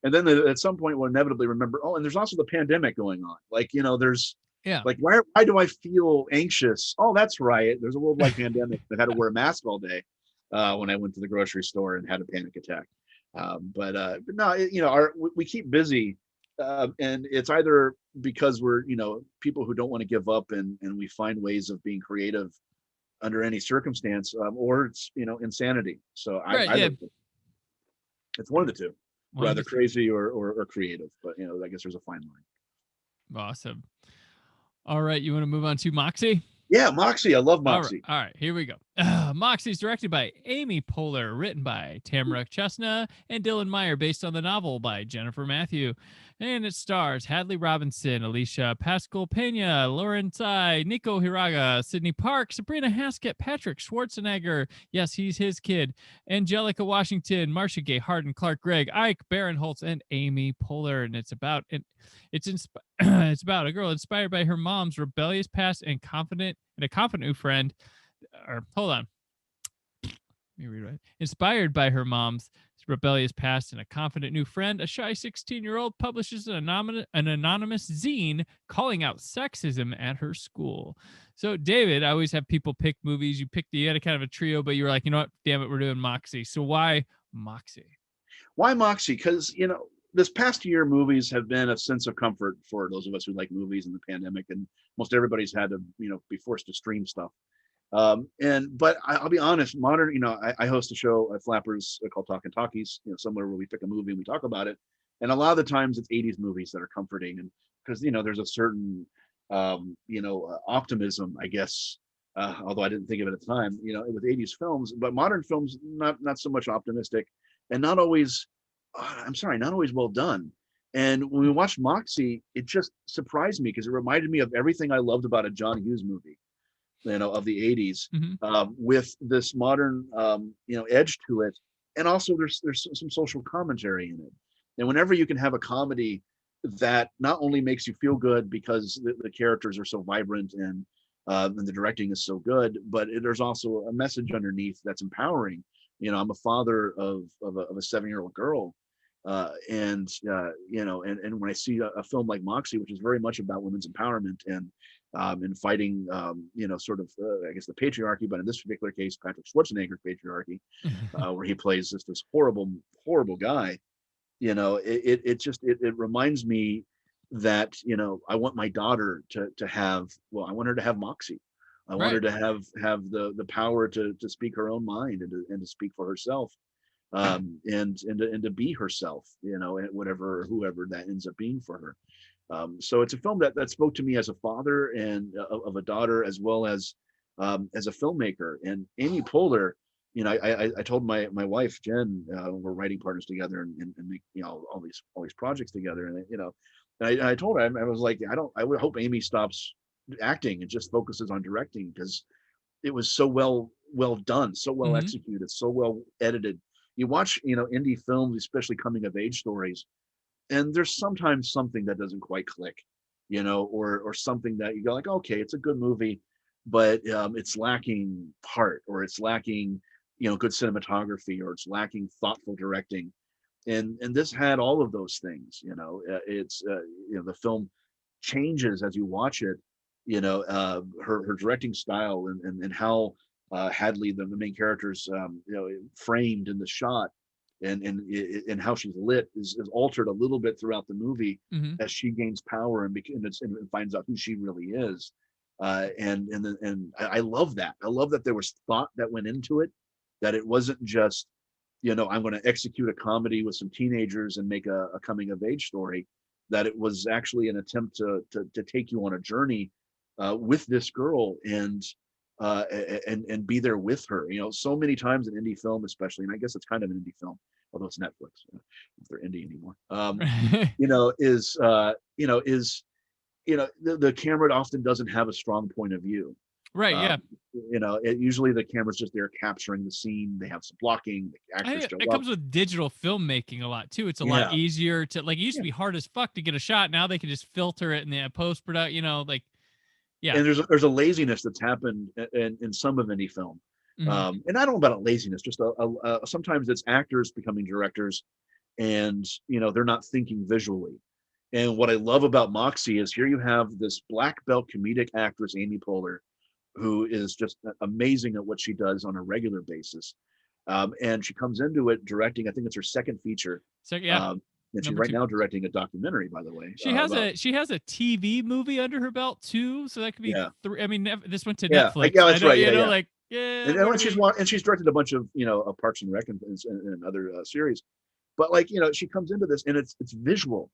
then at some point we'll inevitably remember, oh, and there's also the pandemic going on, like there's Yeah. like why do I feel anxious? Oh, that's right, there's a worldwide pandemic that had to wear a mask all day when I went to the grocery store and had a panic attack. But no, we keep busy, and it's either because we're people who don't want to give up, and we find ways of being creative under any circumstance, or it's insanity. So Right, yeah. it's one of the two, One of rather the two. crazy or creative. But I guess there's a fine line. Awesome. All right, you want to move on to Moxie? Yeah, Moxie. I love Moxie. All right, here we go. Moxie's directed by Amy Poehler, written by Tamara Chestnut and Dylan Meyer, based on the novel by Jennifer Matthew. And it stars Hadley Robinson, Alicia Pascal Pena, Lauren Tsai, Nico Hiraga, Sydney Park, Sabrina Haskett, Patrick Schwarzenegger. Yes, he's his kid. Angelica Washington, Marcia Gay Harden, Clark Gregg, Ike Barinholtz, and Amy Poehler. And it's about it's about a girl inspired by her mom's rebellious past and a confident new friend. Or hold on, let me read right. Inspired by her mom's rebellious past and a confident new friend, a shy 16-year-old publishes an anonymous zine calling out sexism at her school. So, David, I always have people pick movies. You had a kind of a trio, but you were like, you know what? Damn it, we're doing Moxie. So why Moxie? Why Moxie? Because this past year, movies have been a sense of comfort for those of us who like movies in the pandemic, and most everybody's had to be forced to stream stuff. But I'll be honest, modern, I host a show at Flappers called Talkin' Talkies, somewhere where we pick a movie and we talk about it. And a lot of the times it's 80s movies that are comforting, and because there's a certain optimism, I guess, although I didn't think of it at the time, with 80s films. But modern films, not so much optimistic, and not always not always well done. And when we watched Moxie, it just surprised me because it reminded me of everything I loved about a John Hughes movie, of the 80s, with this modern, edge to it. And also there's some social commentary in it. And whenever you can have a comedy that not only makes you feel good because the characters are so vibrant and the directing is so good, but there's also a message underneath that's empowering. I'm a father of a 7-year-old girl. And when I see a film like Moxie, which is very much about women's empowerment and fighting, sort of, I guess, the patriarchy, but in this particular case, Patrick Schwarzenegger's patriarchy, where he plays this horrible guy. It reminds me that I want my daughter to have, I want her to have Moxie. I want her to have the power to speak her own mind and to speak for herself. And to be herself, and whoever that ends up being for her. So it's a film that spoke to me as a father and of a daughter, as well as a filmmaker. And Amy Poehler, I told my wife Jen, we're writing partners together and make all these projects together, and I told her, I was like, I would hope Amy stops acting and just focuses on directing, because it was so well done, so well executed, so well edited. You watch, indie films, especially coming of age stories, and there's sometimes something that doesn't quite click, or something that you go like, okay, it's a good movie, but it's lacking heart, or it's lacking, good cinematography, or it's lacking thoughtful directing. And this had all of those things. It's the film changes as you watch it. Her directing style and how Hadley, the main character's, framed in the shot, and how she's lit is altered a little bit throughout the movie as she gains power and finds out who she really is. And I love that. I love that there was thought that went into it, that it wasn't just, I'm going to execute a comedy with some teenagers and make a coming of age story, that it was actually an attempt to take you on a journey with this girl and be there with her. So many times in indie film, especially, and I guess it's kind of an indie film, although it's Netflix, if they're indie anymore, is the camera often doesn't have a strong point of view. Right. Yeah. Usually the camera's just there capturing the scene. They have some blocking. The actors show It up. comes with digital filmmaking a lot too. It's a lot easier to like. It used to be hard as fuck to get a shot. Now they can just filter it in the post production. And there's a laziness that's happened in some of indie film. Mm-hmm. And I don't know about laziness. Just sometimes it's actors becoming directors, and they're not thinking visually. And what I love about Moxie is here you have this black belt comedic actress, Amy Poehler, who is just amazing at what she does on a regular basis. And she comes into it directing, I think it's her second feature. And she's right now directing a documentary, by the way. She has a TV movie under her belt too, so that could be three. I mean, this went to Netflix. Yeah, that's right. And she's directed a bunch of Parks and Rec and other series. But she comes into this and it's visual.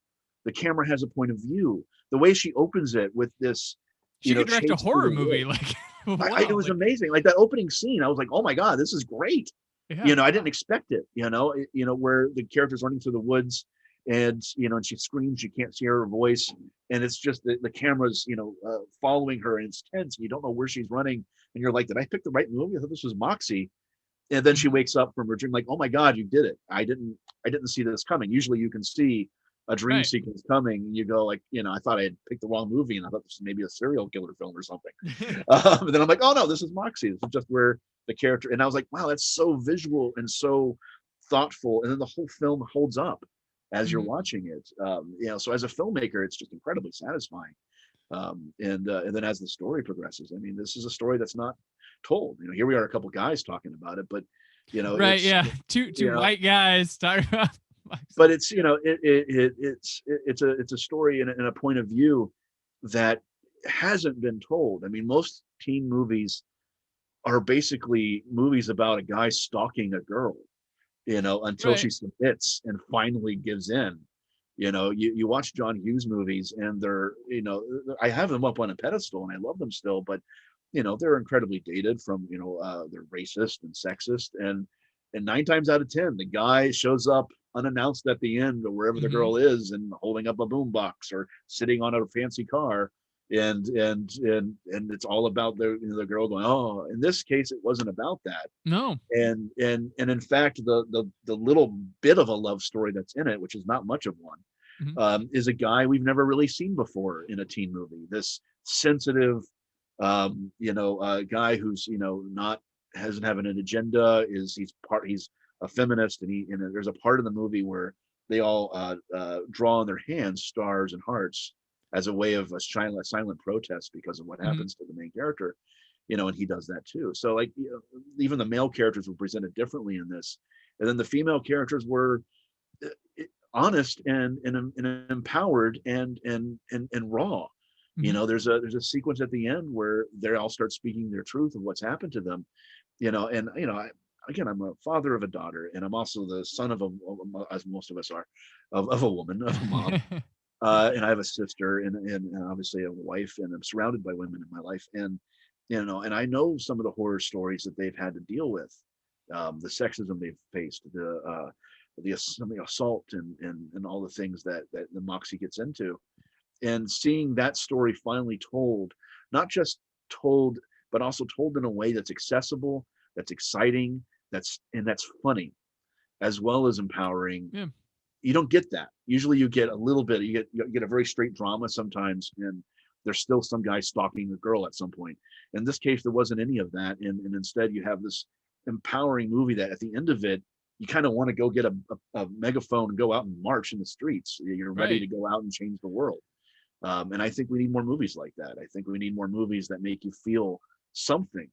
The camera has a point of view. The way she opens it with this, she could direct a horror movie. It was amazing. Like that opening scene, I was like, oh my god, this is great. Yeah. I didn't expect it. Where the character's running through the woods, and and she screams, you can't hear her voice, and it's just the camera's following her, and it's tense. You don't know where she's running, and you're like, did I pick the right movie? I thought this was Moxie. And then she wakes up from her dream, like, oh my god, you did it. I didn't see this coming. Usually you can see a dream sequence coming, and you go like, I thought I had picked the wrong movie, and I thought this was maybe a serial killer film or something. But then I'm like, oh no, this is Moxie. This is just where the character, and I was like, wow, that's so visual and so thoughtful, and then the whole film holds up as you're watching it. So as a filmmaker, it's just incredibly satisfying. And then as the story progresses, I mean, this is a story that's not told. Here we are, a couple guys talking about it, but two white guys talking about. But it's it's a story and a point of view that hasn't been told. I mean, most teen movies are basically movies about a guy stalking a girl, until she submits and finally gives in. You watch John Hughes movies, and they're I have them up on a pedestal and I love them still, but they're incredibly dated from they're racist and sexist, and 9 times out of 10 the guy shows up unannounced at the end or wherever the girl is, and holding up a boombox or sitting on a fancy car, and it's all about the girl going, oh, in this case it wasn't about that. No. And in fact the little bit of a love story that's in it, which is not much of one, is a guy we've never really seen before in a teen movie. This sensitive guy who's hasn't having an agenda, he's a feminist, and there's a part of the movie where they all draw on their hands stars and hearts as a way of a silent protest because of what happens to the main character, and he does that too. So even the male characters were presented differently in this, and then the female characters were honest and empowered and raw. There's a sequence at the end where they all start speaking their truth of what's happened to them, I'm a father of a daughter, and I'm also the son of as most of us are, of a woman, of a mom. And I have a sister and obviously a wife, and I'm surrounded by women in my life. And, and I know some of the horror stories that they've had to deal with, the sexism they've faced, the assault and all the things that the Moxie gets into. And seeing that story finally told, not just told, but also told in a way that's accessible, that's exciting, that's funny, as well as empowering. Yeah. You don't get that. Usually you get a little bit, you get a very straight drama sometimes, and there's still some guy stalking a girl at some point. In this case, there wasn't any of that. And instead you have this empowering movie that at the end of it, you kind of want to go get a megaphone and go out and march in the streets. You're ready to go out and change the world. And I think we need more movies like that. I think we need more movies that make you feel something,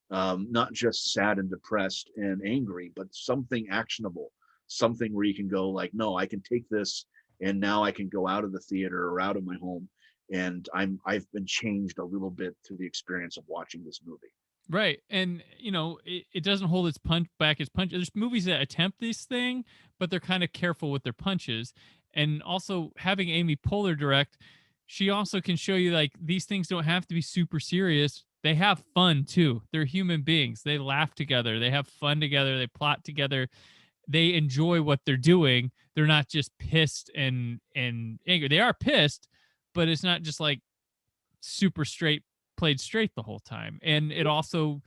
not just sad and depressed and angry, but something actionable, something where you can go like, no, I can take this, and now I can go out of the theater or out of my home, and I've been changed a little bit through the experience of watching this movie. Right. And it doesn't hold its punch. There's movies that attempt this thing, but they're kind of careful with their punches. And also having Amy Poehler direct, she also can show you like these things don't have to be super serious. They have fun too. They're human beings. They laugh together. They have fun together. They plot together. They enjoy what they're doing. They're not just pissed and angry. They are pissed, but it's not just like super straight, played straight the whole time. And it also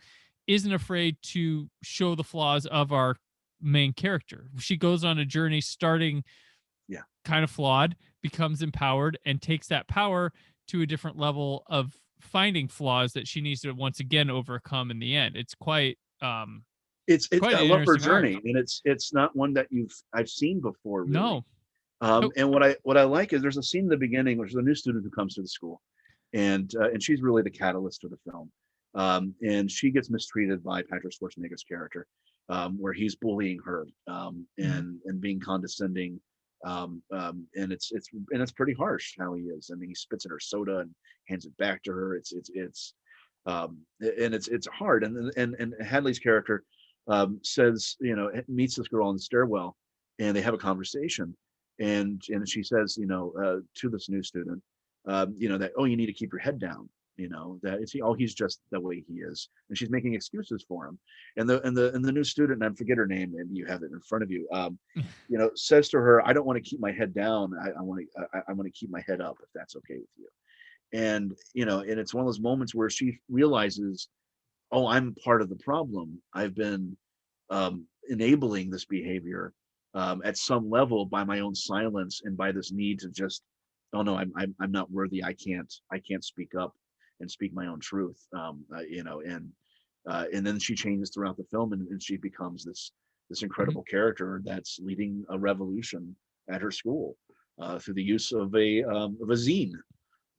isn't afraid to show the flaws of our main character. She goes on a journey starting Yeah. kind of flawed, becomes empowered, and takes that power to a different level of finding flaws that she needs to once again overcome in the end. It's quite quite I an love her interesting arc. journey, and it's not one that I've seen before, really. No. Oh, And what I like is there's a scene in the beginning where there's a new student who comes to the school, and she's really the catalyst for the film. And she gets mistreated by Patrick Schwarzenegger's character, where he's bullying her, and being condescending, and it's pretty harsh how he is. I mean, he spits in her soda and hands it back to her. It's hard. And Hadley's character says, meets this girl on the stairwell, and they have a conversation, and she says, to this new student, that, oh, you need to keep your head down, that he's just the way he is, and she's making excuses for him. And the new student, and I forget her name, maybe you have it in front of you, says to her, I don't want to keep my head down, I want to keep my head up, if that's okay with you. And and it's one of those moments where she realizes, oh, I'm part of the problem. I've been enabling this behavior at some level by my own silence, and by this need to just, oh no, I'm not worthy. I can't speak up and speak my own truth. And then she changes throughout the film, and she becomes this incredible character that's leading a revolution at her school through the use of a zine,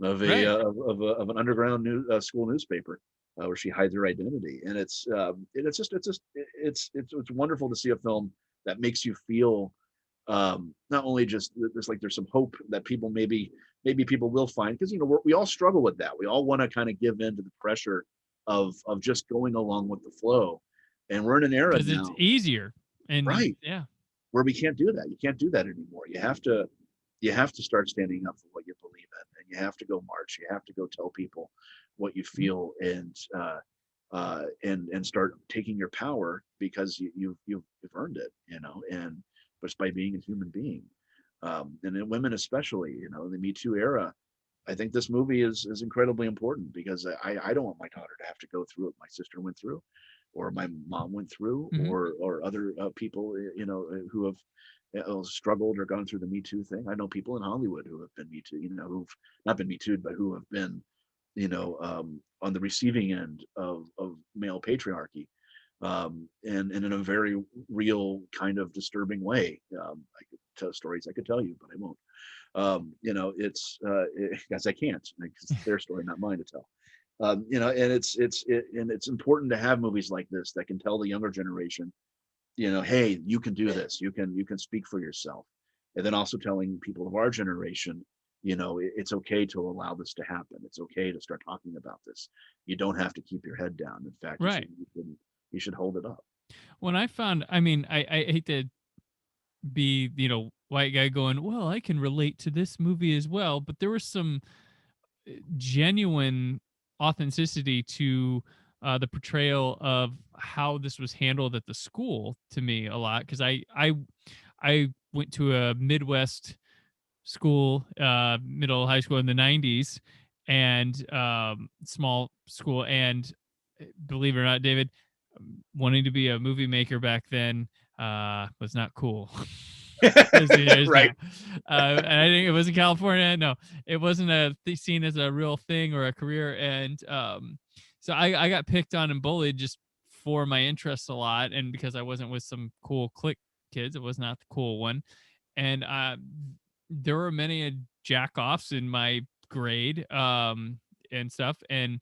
of an underground school newspaper, where she hides her identity. And it's wonderful to see a film that makes you feel, not only just there's some hope that people maybe people will find, because we all struggle with that. We all want to kind of give in to the pressure of just going along with the flow, and we're in an era because it's now, easier, and right, where we can't do that. You can't do that anymore. You have to start standing up for what you believe in, and you have to go march. You have to go tell people what you feel, and start taking your power, because you've earned it, and just by being a human being. And in women especially, the Me Too era, I think this movie is incredibly important, because I don't want my daughter to have to go through what my sister went through, or my mom went through, or other people, who have struggled or gone through the Me Too thing. I know people in Hollywood who have been Me Too, who've not been Me Too'd, but who have been, on the receiving end of male patriarchy, and in a very real kind of disturbing way. I could tell stories I could tell you, but I won't. Because I can't, because it's their story, not mine to tell. And it's important to have movies like this that can tell the younger generation, hey, you can do this. You can speak for yourself. And then also telling people of our generation, it's okay to allow this to happen. It's okay to start talking about this. You don't have to keep your head down. In fact, right, you should hold it up. When I found, I mean, I hate to be, white guy going, well, I can relate to this movie as well, but there was some genuine authenticity to the portrayal of how this was handled at the school, to me, a lot, because I went to a Midwest school, middle high school in the 90s, and small school, and believe it or not, David, wanting to be a movie maker back then was not cool. Right. And I think it was in California. No, it wasn't seen as a real thing or a career. And so I got picked on and bullied just for my interests a lot, and because I wasn't with some cool clique kids. It was not the cool one. And there were many jack-offs in my grade and stuff. And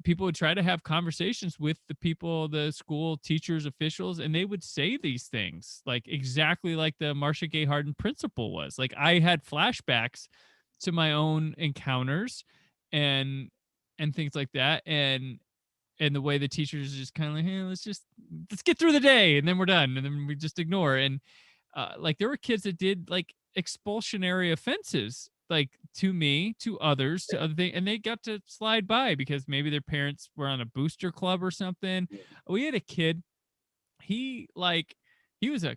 people would try to have conversations with the people, the school teachers, officials, and they would say these things like exactly like the Marcia Gay Harden principal was. Like, I had flashbacks to my own encounters and things like that. And the way the teachers just kind of like, hey, let's get through the day and then we're done. And then we just ignore. And like, there were kids that did like expulsionary offenses, like to me, to others, to other things, and they got to slide by because maybe their parents were on a booster club or something. We had a kid, he was a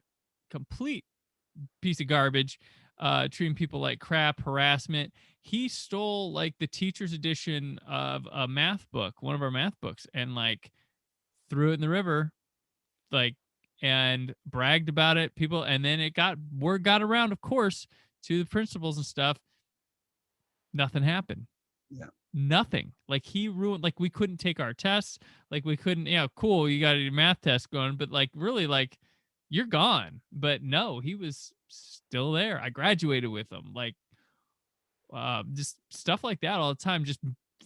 complete piece of garbage. treating people like crap, harassment. He stole like the teacher's edition of a math book, one of our math books, and like threw it in the river, like, and bragged about it. People, and then word got around, of course, to the principals and stuff. Nothing happened. Yeah. Nothing. Like he ruined, like we couldn't take our tests, like we couldn't, cool, you got your math test going, but like really, like you're gone. But no, he was still there. I graduated with him. Like just stuff like that all the time. Just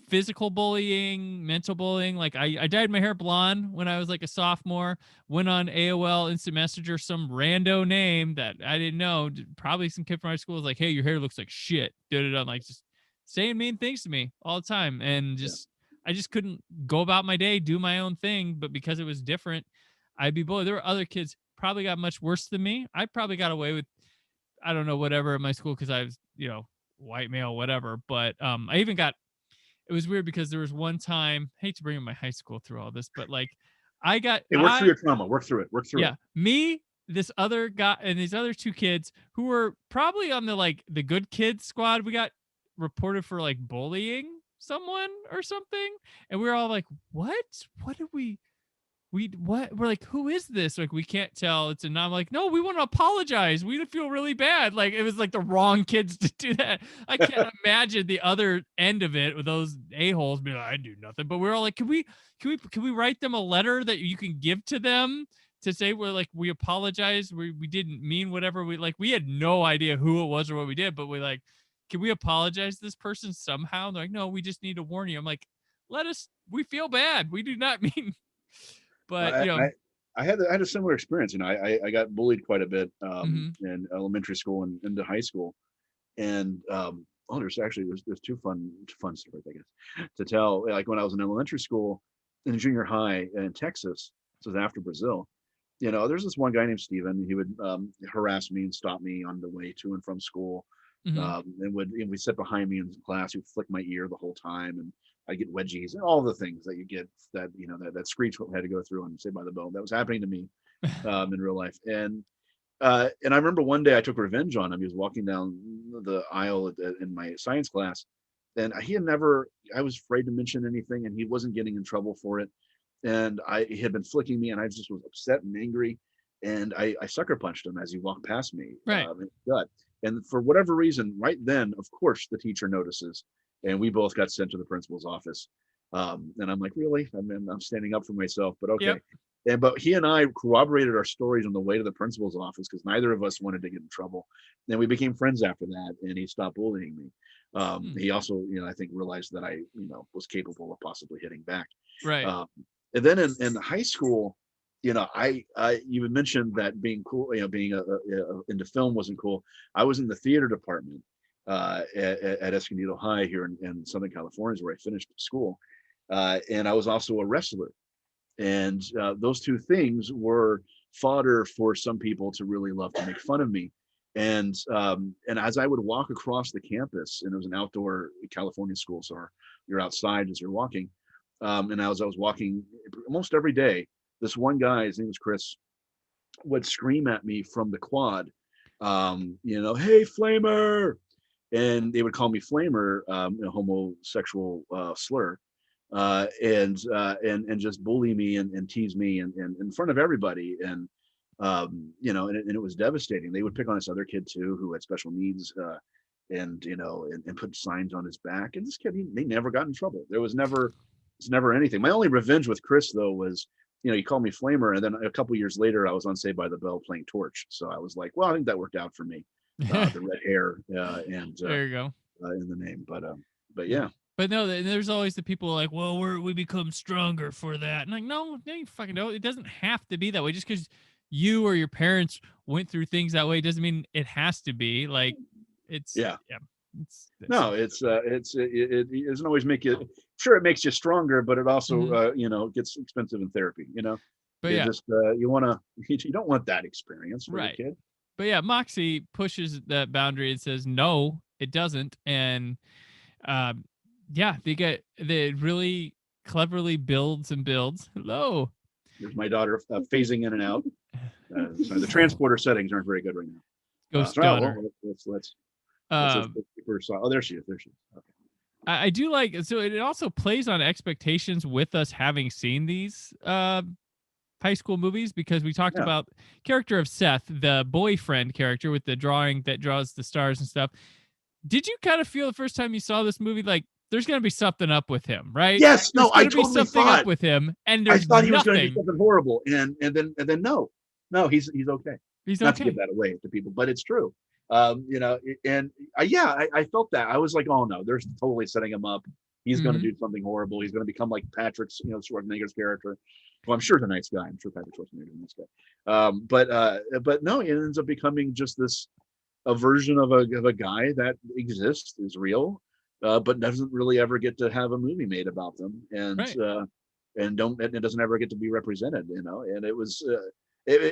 physical bullying, mental bullying. Like I dyed my hair blonde when I was like a sophomore, went on AOL Instant Messenger, some rando name that I didn't know, probably some kid from my school was like, hey, your hair looks like shit. Like just saying mean things to me all the time. And just, I just couldn't go about my day, do my own thing. But because it was different, I'd be bullied. There were other kids probably got much worse than me. I probably got away with, I don't know, whatever at my school because I was, white male, whatever. But I even got, it was weird because there was one time, I hate to bring in my high school through all this, but like I got, Hey, work through your trauma, work through it. Me, this other guy, and these other two kids who were probably on the good kids squad, we got reported for like bullying someone or something, and we were all like, what did we're like, who is this? Like, we can't tell. And I'm like, no, we want to apologize, we feel really bad. Like, it was like the wrong kids to do that. I can't imagine the other end of it with those a-holes being like, I do nothing. But we're all like, can we write them a letter that you can give to them to say we apologize, we didn't mean whatever, we had no idea who it was or what we did, but we like, can we apologize to this person somehow? And they're like, no, we just need to warn you. I'm like, we feel bad, we do not mean. But I had a similar experience. I got bullied quite a bit in elementary school and into high school, and there's two fun stories, I guess, to tell. Like when I was in elementary school, in junior high in Texas, this was after Brazil. There's this one guy named Steven. He would harass me and stop me on the way to and from school, and we'd sit behind me in class. He'd flick my ear the whole time, and I get wedgies and all the things that you get that that Screech had to go through and Saved by the Bell. That was happening to me in real life. And I remember one day I took revenge on him. He was walking down the aisle in my science class, and I was afraid to mention anything, and he wasn't getting in trouble for it. And he had been flicking me, and I just was upset and angry. And I sucker punched him as he walked past me in the gut. And for whatever reason, right then, of course, the teacher notices. And we both got sent to the principal's office. And I'm like, really? I'm standing up for myself, but okay. Yep. But he and I corroborated our stories on the way to the principal's office because neither of us wanted to get in trouble. And we became friends after that, and he stopped bullying me. He also, I think, realized that I, was capable of possibly hitting back. Right. And then in high school, you had mentioned that being cool, being into film wasn't cool. I was in the theater department at Escondido High here in Southern California, is where I finished school, and I was also a wrestler, and those two things were fodder for some people to really love to make fun of me. And as I would walk across the campus, and it was an outdoor California school, so you're outside as you're walking, and as I was walking almost every day, this one guy, his name was Chris, would scream at me from the quad, hey, Flamer. And they would call me Flamer, a homosexual slur, and just bully me and tease me and in front of everybody. And and it was devastating. They would pick on this other kid too who had special needs, and put signs on his back. And this kid, they never got in trouble. It's never anything. My only revenge with Chris though was, he called me Flamer, and then a couple years later I was on Saved by the Bell playing Torch. So I was like, well, I think that worked out for me. The red hair and there you go in the name, but yeah. But no, there's always the people like, well, we become stronger for that, and like, no, you fucking don't. It doesn't have to be that way. Just because you or your parents went through things that way doesn't mean it has to be. Like, it doesn't always make you. Sure, it makes you stronger, but it also gets expensive in therapy. But you don't want that experience for your kid. But yeah, Moxie pushes that boundary and says, no, it doesn't. And they really cleverly builds and builds. Hello. There's my daughter phasing in and out. So the transporter settings aren't very good right now. Ghost well, daughter. let's Um, first. Oh, there she is. There she is. Okay. I do like, so it also plays on expectations with us having seen these high school movies, because we talked Yeah. about character of Seth, the boyfriend character with the drawing that draws the stars and stuff. Did you kind of feel the first time you saw this movie like there's going to be something up with him, right? Yes. There's No, I going to be totally something up thought. with him, and I there's thought he was going to do nothing. something horrible, and then no, he's okay. He's Not to okay. give that away to people, but it's true. And I felt that. I was like, oh no, they're totally setting him up. He's going to Mhm. do something horrible. He's going to become like Patrick's, Schwarzenegger's character. Well, I'm sure he's a nice guy. I'm sure Patrick Schwarzenegger's a nice guy. But no, it ends up becoming just a version of a guy that exists, is real, but doesn't really ever get to have a movie made about them, and Right. it doesn't ever get to be represented, and it was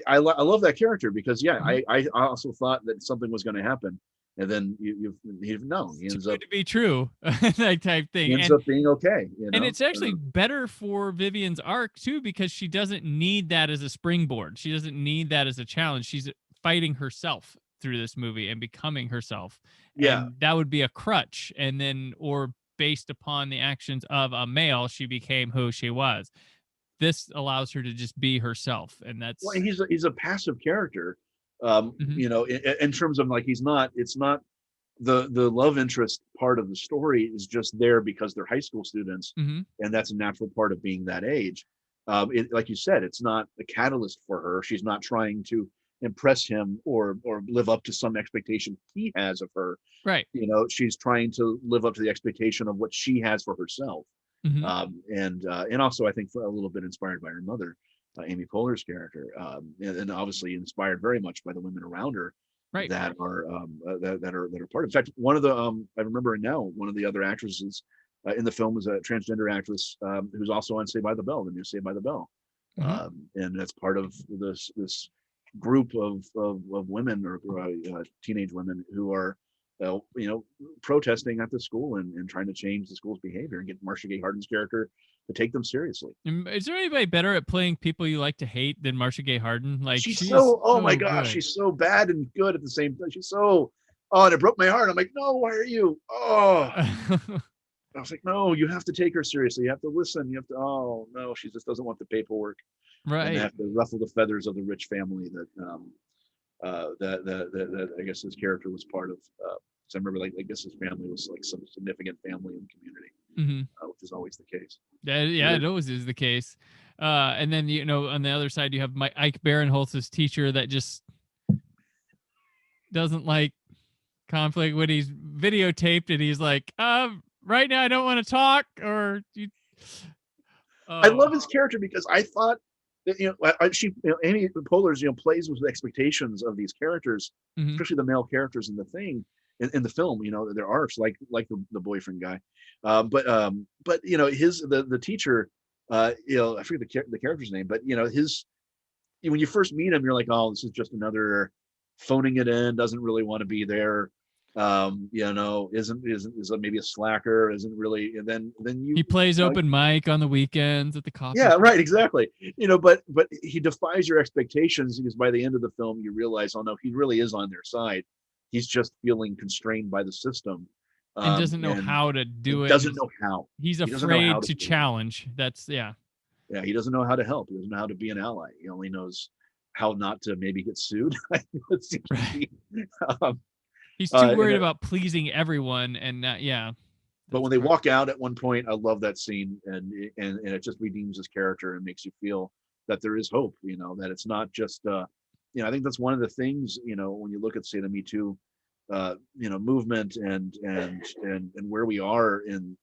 I love that character, because Mhm. I also thought that something was going to happen, and then he Too ends good up to be true, that type he thing. ends up being okay, And it's actually better for Vivian's arc too, because she doesn't need that as a springboard. She doesn't need that as a challenge. She's fighting herself through this movie and becoming herself. yeah. And that would be a crutch. And then, or based upon the actions of a male, she became who she was. This allows her to just be herself. And Well, that's, he's a passive character, Mhm. in terms of like it's not the love interest part of the story is just there because they're high school students, Mhm. and that's a natural part of being that age. Like you said, it's not a catalyst for her. She's not trying to impress him or live up to some expectation he has of her. Right. She's trying to live up to the expectation of what she has for herself. Mhm. And also I think a little bit inspired by her mother, Amy Poehler's character, and obviously inspired very much by the women around her Right. that are that are part of. In fact, one of the I remember now, one of the other actresses in the film was a transgender actress, who's also on Saved by the Bell, the new Saved by the Bell, Mhm. and that's part of this group of women, or teenage women, who are protesting at the school, and trying to change the school's behavior, and get Marcia Gay Harden's character to take them seriously. Is there anybody better at playing people you like to hate than Marcia Gay Harden? Like, She's she's oh my so gosh, good. she's so bad and good at the same time. She's so, oh, and it broke my heart. I'm like, no, why are you? Oh, I was like, no, you have to take her seriously. You have to listen. You have to. Oh no, she just doesn't want the paperwork, and Right. have to ruffle the feathers of the rich family that I guess his character was part of. So I remember, like, I guess his family was like some significant family in the community, Mhm. which is always the case. Yeah, Yeah. it always is the case. And then on the other side, you have Ike Barinholtz's teacher that just doesn't like conflict when he's videotaped, and he's like, right now I don't want to talk, or you. I Oh. love his character, because I thought that Amy Poehler's plays with the expectations of these characters, Mhm. especially the male characters in the thing, in the film. Their arcs, like the boyfriend guy, but the teacher, I forget the character's name, but his when you first meet him, you're like, oh, this is just another phoning it in, doesn't really want to be there, is maybe a slacker, isn't really, and then He plays open mic on the weekends at the coffee yeah, shop. right, exactly. But he defies your expectations, because by the end of the film you realize, oh no, he really is on their side. He's just feeling constrained by the system, And doesn't know and how to do it. doesn't know how. He's He doesn't know how afraid to to do it. challenge. That's, yeah. Yeah, he doesn't know how to help. He doesn't know how to be an ally. He only knows how not to maybe get sued. It seems to Right. be. Um, He's too worried and, about pleasing everyone, and yeah. but That's when they part. walk out at one point, I love that scene, and it just redeems his character and makes you feel that there is hope. That it's not just. I think that's one of the things. When you look at, say, the Me Too, movement, and where we are in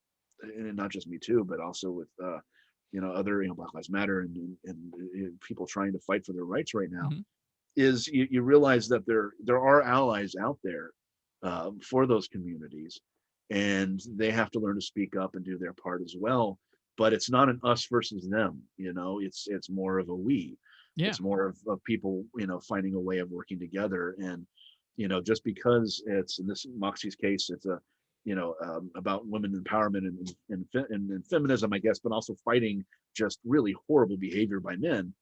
not just Me Too, but also with other, Black Lives Matter, and people trying to fight for their rights right now, Mhm. is you realize that there are allies out there, for those communities, and they have to learn to speak up and do their part as well. But it's not an us versus them. It's more of a we. Yeah. It's more of people finding a way of working together. And just because it's, in this Moxie's case, it's about women empowerment and feminism, I guess, but also fighting just really horrible behavior by men.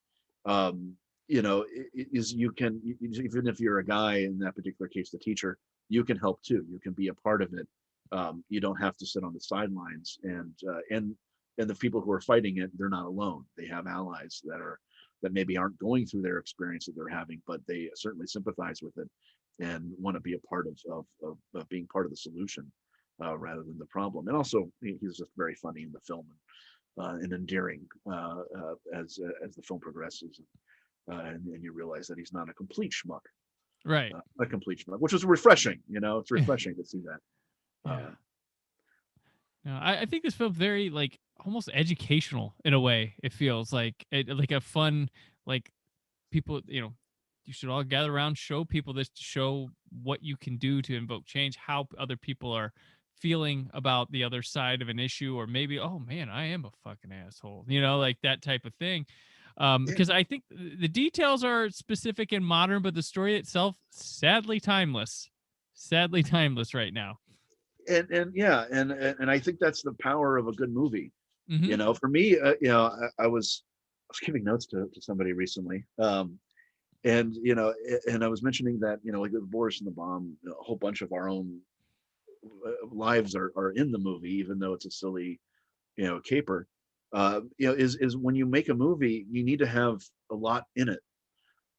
um is even if you're a guy, in that particular case, the teacher, you can help too. You can be a part of it. You don't have to sit on the sidelines, and the people who are fighting it, they're not alone. They have allies that maybe aren't going through their experience that they're having, but they certainly sympathize with it and want to be a part of being part of the solution, rather than the problem. And also, he's just very funny in the film, and endearing, as the film progresses, and you realize that he's not a complete schmuck, Right. which was refreshing. It's refreshing to see that. Yeah. No, I think this film's very like almost educational in a way. It feels like like a fun, like people, you should all gather around, show people this, to show what you can do to invoke change, how other people are feeling about the other side of an issue, or maybe, oh man, I am a fucking asshole, like that type of thing. Because I think the details are specific and modern, but the story itself, sadly timeless right now. And yeah, and I think that's the power of a good movie. Mm-hmm. For me, I was giving notes to somebody recently, and I was mentioning that, like with Boris and the Bomb, a whole bunch of our own lives are in the movie, even though it's a silly, caper. Is when you make a movie, you need to have a lot in it.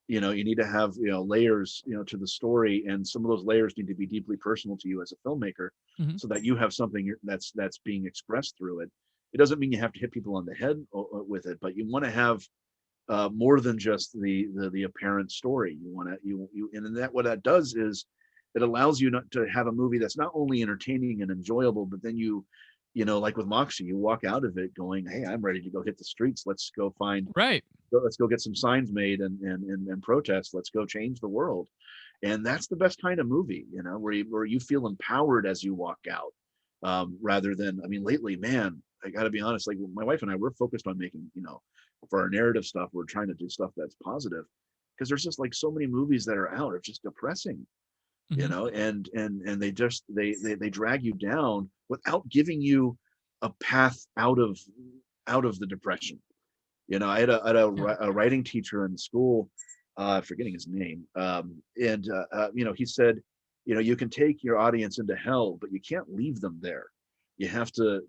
You need to have, layers, to the story, and some of those layers need to be deeply personal to you as a filmmaker, Mm-hmm. so that you have something that's being expressed through it. It doesn't mean you have to hit people on the head with it, but you want to have, more than just the apparent story. You want to and that, what that does is it allows you not to have a movie that's not only entertaining and enjoyable, but then like with Moxie, you walk out of it going, hey, I'm ready to go hit the streets. Let's go Right. let's go get some signs made and protest. Let's go change the world. And that's the best kind of movie, where you feel empowered as you walk out, rather than, I mean, lately, man, I got to be honest, like my wife and I, we're focused on making, for our narrative stuff, we're trying to do stuff that's positive, because there's just like so many movies that are out are just depressing, Mm-hmm. and they drag you down without giving you a path out of the depression. I had Yeah. a writing teacher in school, forgetting his name, and he said, you can take your audience into hell, but you can't leave them there. You have to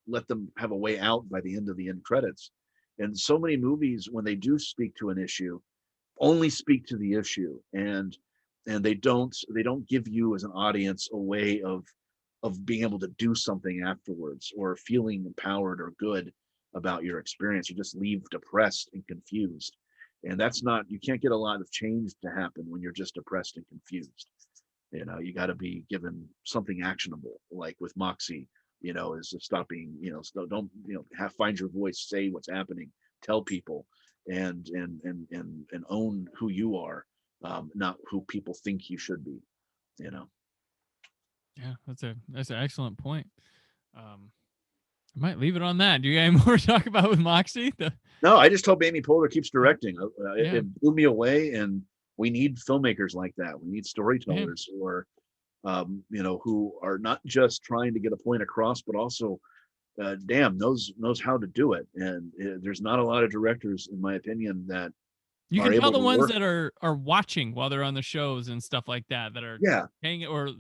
let them have a way out by the end of the end credits. And so many movies, when they do speak to an issue, only speak to the issue, and they don't give you as an audience a way of being able to do something afterwards, or feeling empowered or good about your experience. You just leave depressed and confused, and that's not, you can't get a lot of change to happen when you're just depressed and confused. You got to be given something actionable, like with Moxie, is to stop being, don't, find your voice, say what's happening, tell people, and own who you are, not who people think you should be. you know Yeah, that's an excellent point. I might leave it on that. Do you got any more to talk about with Moxie? no, I just hope Amy Poehler keeps directing. Yeah. It blew me away, and we need filmmakers like that. We need storytellers, or who are not just trying to get a point across, but also, knows how to do it. And there's not a lot of directors, in my opinion, that You are can tell able the to ones work. that are watching while they're on the shows and stuff like that, that are Yeah, hanging, or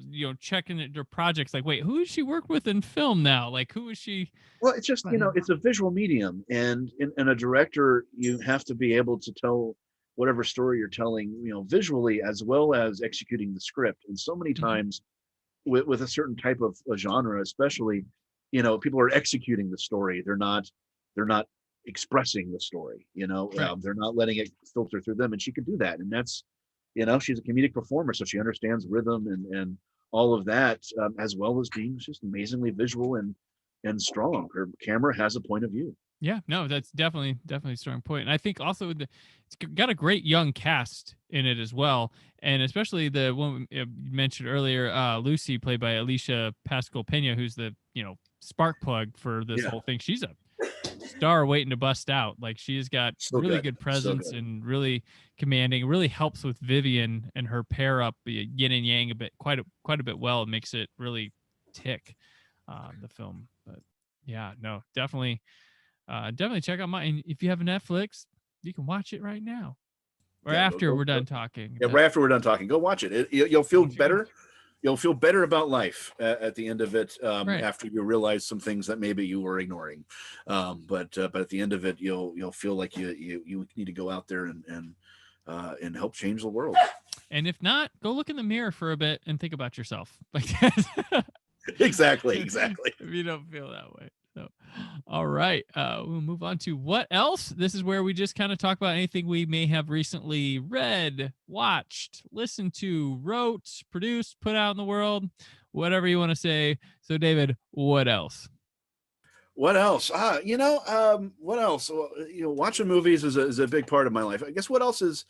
checking their projects. Like, wait, who does she work with in film now? Like, who is she? well, it's just, it's a visual medium, and in a director, you have to be able to tell whatever story you're telling, visually, as well as executing the script. And so many Mhm. times, with a certain type of a genre, especially, people are executing the story. They're not expressing the story. Right. They're not letting it filter through them, and she could do that. And that's, she's a comedic performer, so she understands rhythm and all of that, as well as being just amazingly visual and strong. Her camera has a point of view. Yeah, no, that's definitely a strong point. And I think also it's got a great young cast in it as well, and especially the one you mentioned earlier, Lucy, played by Alicia Pascal Pena, who's the spark plug for this Yeah, whole thing. She's a star waiting to bust out. Like, she's got so really good, good so presence good. and really commanding. Really helps with Vivian and her pair up, yin and yang, a bit, quite a bit well. It makes it really tick, the film. But yeah, no, definitely check out mine. If you have a Netflix, you can watch it right now. Or Yeah, after we're done talking. Yeah, right after we're done talking, go watch it. You'll feel better. You'll feel better about life at the end of it, Right. after you realize some things that maybe you were ignoring. But at the end of it, you'll feel like you need to go out there and help change the world. And if not, go look in the mirror for a bit and think about yourself. Like Exactly. if you don't feel that way. So, all right. We'll move on to what else? This is where we just kind of talk about anything we may have recently read, watched, listened to, wrote, produced, put out in the world, whatever you want to say. So, David, what else? What else? What else? Well, watching movies is a big part of my life. I guess what else is,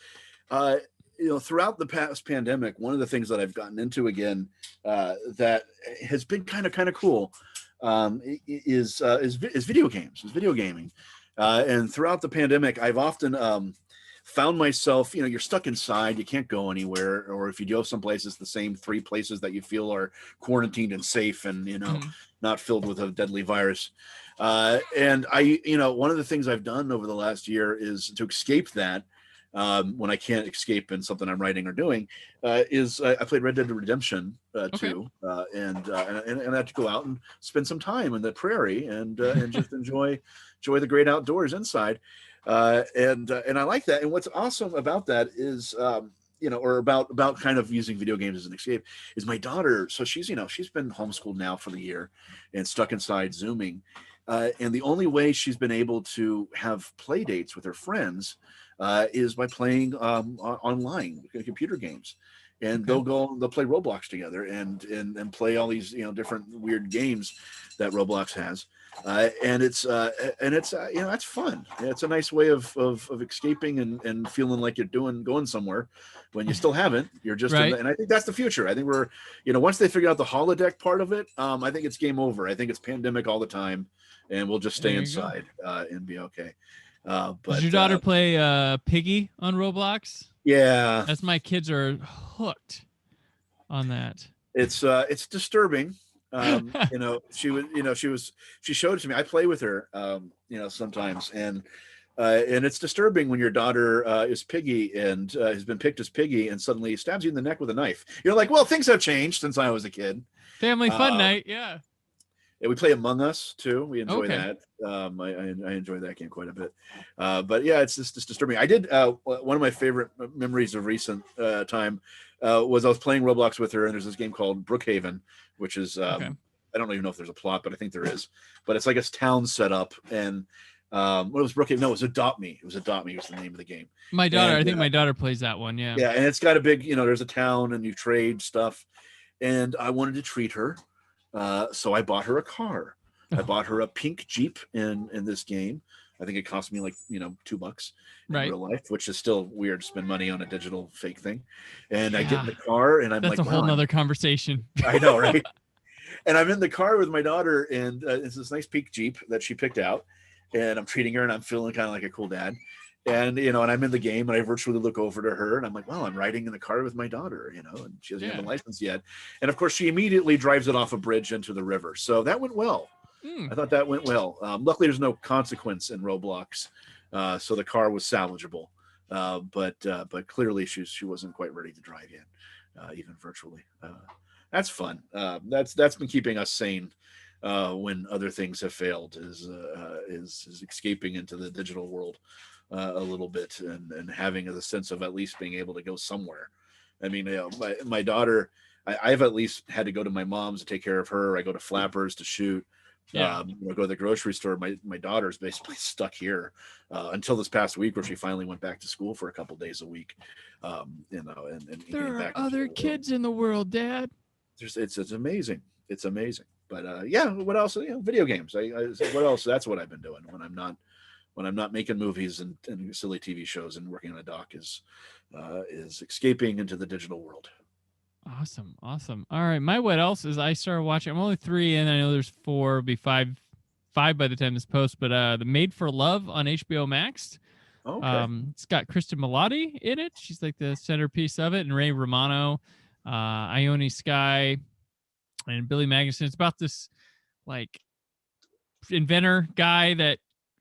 throughout the past pandemic, one of the things that I've gotten into again, that has been kind of cool, is video games, is video gaming. And throughout the pandemic, I've often found myself, you're stuck inside, you can't go anywhere, or if you go someplace, it's the same 3 places that you feel are quarantined and safe and, not filled with a deadly virus. And one of the things I've done over the last year is to escape that. When I can't escape in something I'm writing or doing, is I played Red Dead Redemption 2, and I had to go out and spend some time in the prairie and just enjoy the great outdoors inside, and I like that. And what's awesome about that is, or about kind of using video games as an escape, is my daughter. So she's been homeschooled now for the year and stuck inside Zooming, and the only way she's been able to have play dates with her friends is by playing online computer games, and they'll play Roblox together and play all these different weird games that Roblox has, and it's that's fun. It's a nice way of escaping and feeling like you're going somewhere when you still haven't. You're just right. and I think that's the future. I think we're once they figure out the holodeck part of it, I think it's game over. I think it's pandemic all the time, and we'll just stay inside and be okay. But does your daughter play Piggy on Roblox? Yeah, that's my kids are hooked on that. It's disturbing. She showed it to me. I play with her, sometimes, and it's disturbing when your daughter is Piggy and has been picked as Piggy and suddenly stabs you in the neck with a knife. You're like, well, things have changed since I was a kid. Family fun night, yeah. Yeah, we play Among Us too. We enjoy that. I enjoy that game quite a bit. But yeah, it's just disturbing. I did one of my favorite memories of recent time was I was playing Roblox with her, and there's this game called Brookhaven, which is I don't even know if there's a plot, but I think there is. But it's like a town set up, and what was Brookhaven? No, it was Adopt Me. It was Adopt Me was the name of the game. My daughter, I think my daughter plays that one. Yeah. Yeah, and it's got a big, there's a town, and you trade stuff, and I wanted to treat her. So I bought her a car. I bought her a pink Jeep in this game. I think it cost me like, $2 in real life, which is still weird to spend money on a digital fake thing. And I get in the car and that's a whole nother conversation. I know, right? And I'm in the car with my daughter, and it's this nice pink Jeep that she picked out, and I'm treating her, and I'm feeling kind of like a cool dad. And, and I'm in the game, and I virtually look over to her, and I'm like, well, I'm riding in the car with my daughter, and she doesn't have a license yet. And of course, she immediately drives it off a bridge into the river. So that went well. I thought that went well. Luckily, there's no consequence in Roblox. So the car was salvageable. But clearly she wasn't quite ready to drive yet, even virtually. That's fun. That's been keeping us sane when other things have failed, is escaping into the digital world a little bit and having a sense of at least being able to go somewhere. I mean, my daughter, I've at least had to go to my mom's to take care of her. I go to Flappers to shoot. Go to the grocery store. My daughter's basically stuck here until this past week, where she finally went back to school for a couple days a week. And there are other kids in the world, Dad. It's amazing. It's amazing. But what else? Video games. What else? That's what I've been doing when I'm not making movies and silly TV shows and working on a doc, is escaping into the digital world. Awesome. All right, my what else is I started watching. I'm only 3 in. I know there's 4, it'll be five by the time this posts. But the Made for Love on HBO Max. Okay. It's got Kristen Milotti in it. She's like the centerpiece of it, and Ray Romano, Ione Skye, and Billy Magnuson. It's about this like inventor guy that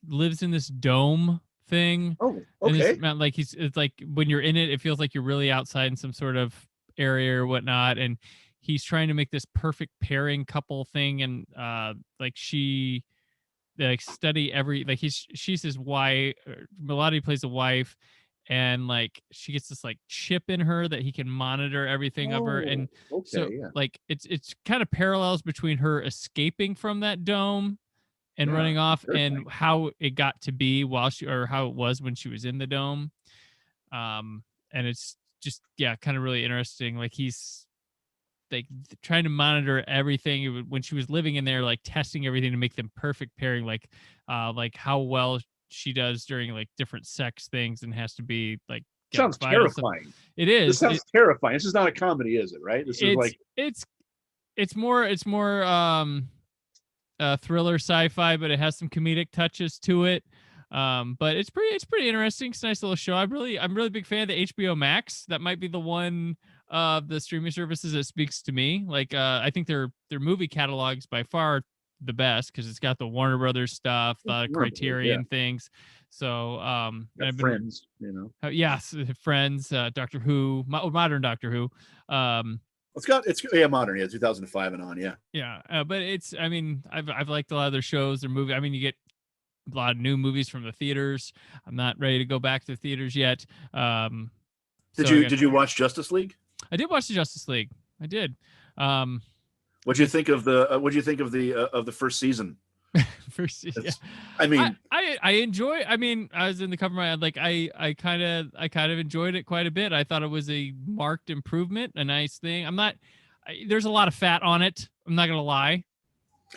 lives in this dome thing. Oh, And okay. it's not like it's like when you're in it, it feels like you're really outside in some sort of area or whatnot. And he's trying to make this perfect pairing couple thing. And like they like study every, like she's his wife. Melody plays a wife, and like she gets this like chip in her that he can monitor everything of her. Oh, And so okay. Yeah. like it's kind of parallels between her escaping from that dome and Yeah. running off, and Interesting. how it got to be while she, or how it was when she was in the dome. And it's just, yeah, kind of really interesting. Like he's like trying to monitor everything when she was living in there, like testing everything to make them perfect pairing, like how well she does during like different sex things, and has to be like get Sounds vital stuff. terrifying. It This is. sounds terrifying. This is not a comedy, is it? Right? This is like It's more thriller sci-fi, but it has some comedic touches to it. But it's pretty interesting. It's a nice little show. I'm really a big fan of the HBO Max. That might be the one of the streaming services that speaks to me. Like I think their movie catalog's by far the best, because it's got the Warner Brothers stuff, the Warner Brothers, yeah. Criterion things. So and Got I've been Friends, you know. yes, Friends, Doctor Who, modern Doctor Who. It's yeah, modern, yeah, 2005 and on, yeah. Yeah, but it's, I mean, I've liked a lot of their shows, their movie. I mean, you get a lot of new movies from the theaters. I'm not ready to go back to the theaters yet. Did you watch Justice League? I did watch the Justice League. I did. What'd you think of the first season? First, yeah. I mean, I enjoy. I mean, I was in the cover of my head, like I kind of enjoyed it quite a bit. I thought it was a marked improvement, a nice thing. There's a lot of fat on it. I'm not gonna lie.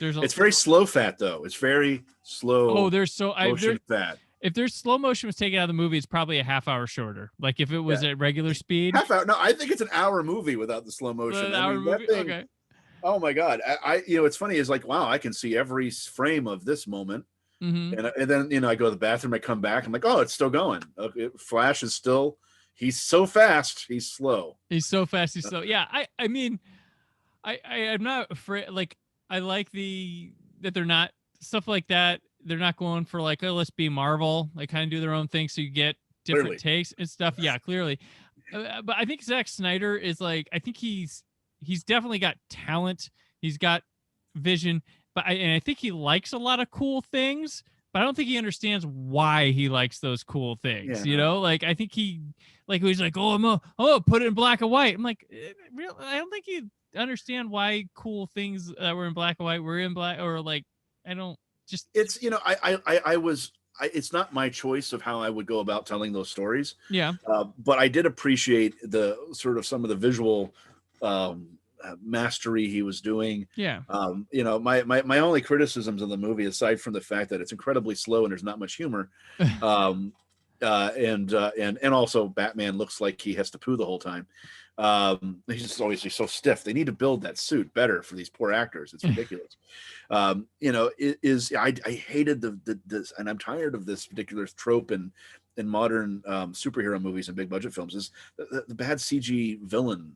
It's very slow fat though. It's very slow. Oh, there's fat. If there's slow motion was taken out of the movie, it's probably a half hour shorter. Like if it was at regular speed. Half hour? No, I think it's an hour movie without the slow motion. An hour movie? Okay. Oh my God. I it's funny. It's like, wow, I can see every frame of this moment. Mm-hmm. And then, I go to the bathroom, I come back, I'm like, oh, it's still going. Flash is still, he's so fast, he's slow. He's so fast, he's slow. Yeah, I mean, I'm not afraid. Like, I like that they're not, stuff like that. They're not going for like, oh, let's be Marvel. They kind of do their own thing, so you get different takes and stuff. Yeah, clearly. But I think Zack Snyder is like, I think he's definitely got talent. He's got vision, and I think he likes a lot of cool things, but I don't think he understands why he likes those cool things. Yeah. You know, like I think he's like, oh, I'm gonna put it in black and white. I'm like, real? I don't think you understand why cool things that were in black and white were in black, or like, I don't just. It's, it's not my choice of how I would go about telling those stories. Yeah. But I did appreciate the sort of some of the visual mastery he was doing. Yeah. My only criticisms of the movie, aside from the fact that it's incredibly slow and there's not much humor, and also Batman looks like he has to poo the whole time. He's just always so stiff. They need to build that suit better for these poor actors. It's ridiculous. I hated this, and I'm tired of this particular trope in modern superhero movies and big budget films, is the bad CG villain.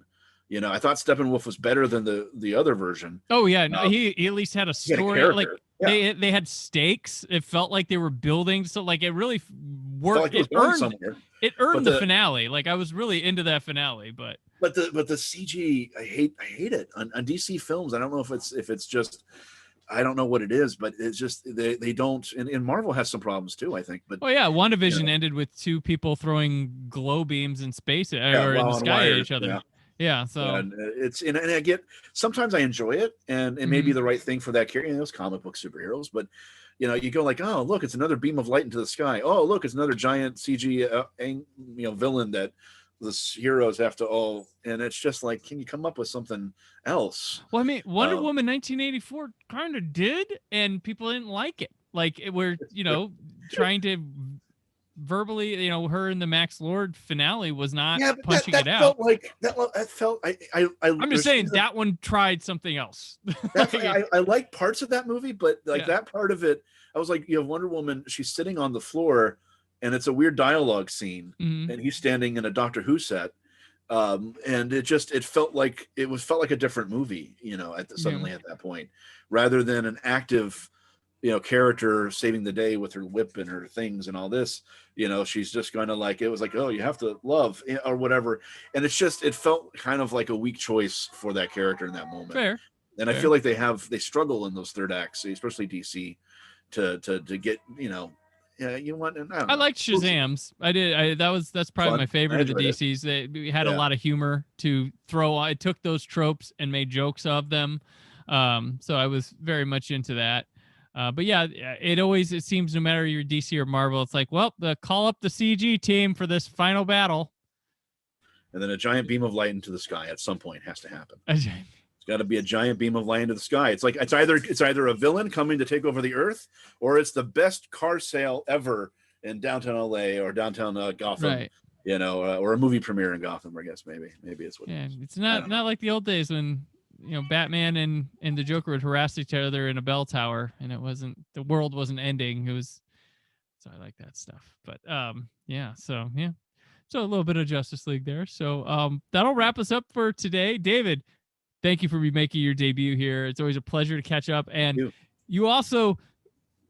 I thought Steppenwolf was better than the other version. Oh yeah, no, he at least had a story. Like they had stakes. It felt like they were building. So like it really worked. Like it earned the finale. Like I was really into that finale, but the CG, I hate it on DC films. I don't know if it's just, I don't know what it is, but it's just they don't. And Marvel has some problems too, I think. But WandaVision ended with two people throwing glow beams in space or in the sky at each other. Yeah. Yeah, so and and I get, sometimes I enjoy it, and it may be the right thing for that character. Those comic book superheroes, but you go like, oh look, it's another beam of light into the sky. Oh look, it's another giant CG villain that the heroes have to all, and it's just like, can you come up with something else? Well, I mean, Wonder Woman 1984 kind of did, and people didn't like it. Like we're trying to verbally, her in the Max Lord finale was not punching it out. I'm just saying that one tried something else. I like parts of that movie, but that part of it, I was like, you have Wonder Woman, she's sitting on the floor, and it's a weird dialogue scene, and he's standing in a Doctor Who set, and it felt like a different movie, suddenly at that point, rather than an active character saving the day with her whip and her things and all this. She's just kind of like, it was like, oh, you have to love or whatever. And it felt kind of like a weak choice for that character in that moment. Fair. And I feel like they struggle in those third acts, especially DC, to get, you want. I liked Shazam's. That's probably my favorite of the DCs. They had a lot of humor to throw. I took those tropes and made jokes of them. So I was very much into that. But yeah, it seems no matter you're DC or Marvel, it's like, well, call up the CG team for this final battle. And then a giant beam of light into the sky at some point has to happen. It's got to be a giant beam of light into the sky. It's like it's either a villain coming to take over the Earth, or it's the best car sale ever in downtown LA or downtown Gotham. Right. Or a movie premiere in Gotham. I guess maybe it's what. Yeah, it's not like the old days when Batman and the Joker would harass each other in a bell tower, and the world wasn't ending. So I like that stuff. But so a little bit of Justice League there. So that'll wrap us up for today. David, thank you for making your debut here. It's always a pleasure to catch up. And you also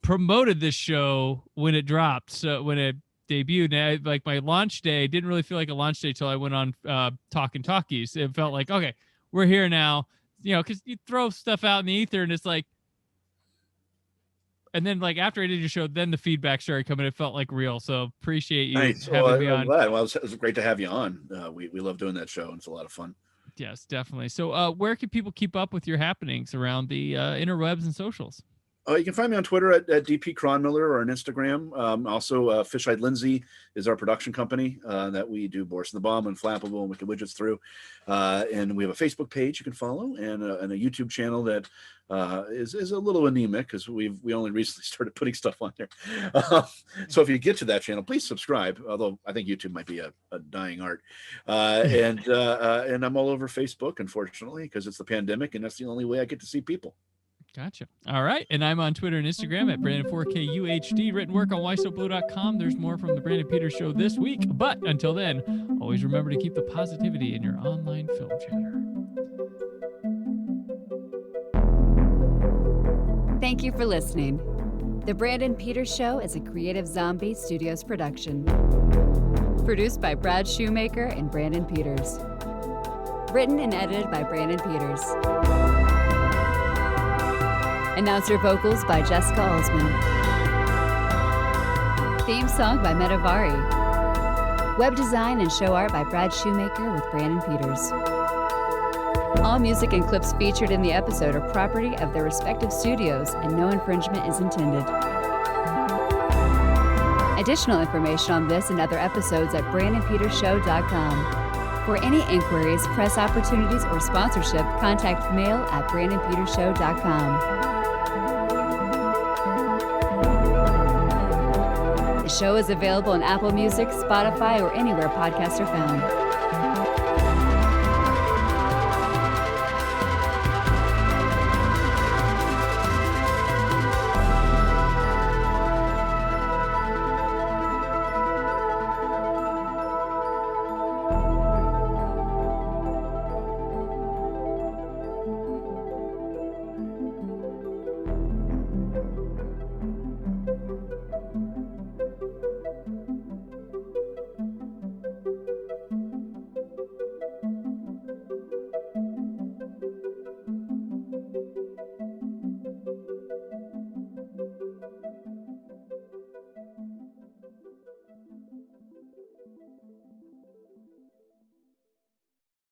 promoted this show when it dropped. So when it debuted, and like my launch day didn't really feel like a launch day till I went on Talking Talkies. It felt like, okay, we're here now. Because you throw stuff out in the ether and it's like, and then like after I did your show, then the feedback started coming. It felt like real. So appreciate you having me on. Glad. Well, it was great to have you on. We love doing that show, and it's a lot of fun. Yes, definitely. So where can people keep up with your happenings around the interwebs and socials? You can find me on Twitter at DP Kronmiller or on Instagram. Also, Fish-Eyed Lindsay is our production company that we do Boris and the Bomb and Flappable and Wicked Widgets through. And we have a Facebook page you can follow and a YouTube channel that is a little anemic because we only recently started putting stuff on there. So if you get to that channel, please subscribe. Although I think YouTube might be a dying art. And I'm all over Facebook, unfortunately, because it's the pandemic and that's the only way I get to see people. Gotcha. All right. And I'm on Twitter and Instagram at Brandon4KUHD. Written work on WhySoBlue.com. There's more from the Brandon Peters Show this week. But until then, always remember to keep the positivity in your online film chatter. Thank you for listening. The Brandon Peters Show is a Creative Zombie Studios production. Produced by Brad Shoemaker and Brandon Peters. Written and edited by Brandon Peters. Announcer vocals by Jessica Alsman. Theme song by Metavari. Web design and show art by Brad Shoemaker with Brandon Peters. All music and clips featured in the episode are property of their respective studios and no infringement is intended. Additional information on this and other episodes at BrandonPetersShow.com. For any inquiries, press opportunities, or sponsorship, contact mail at BrandonPetersShow.com. The show is available on Apple Music, Spotify, or anywhere podcasts are found.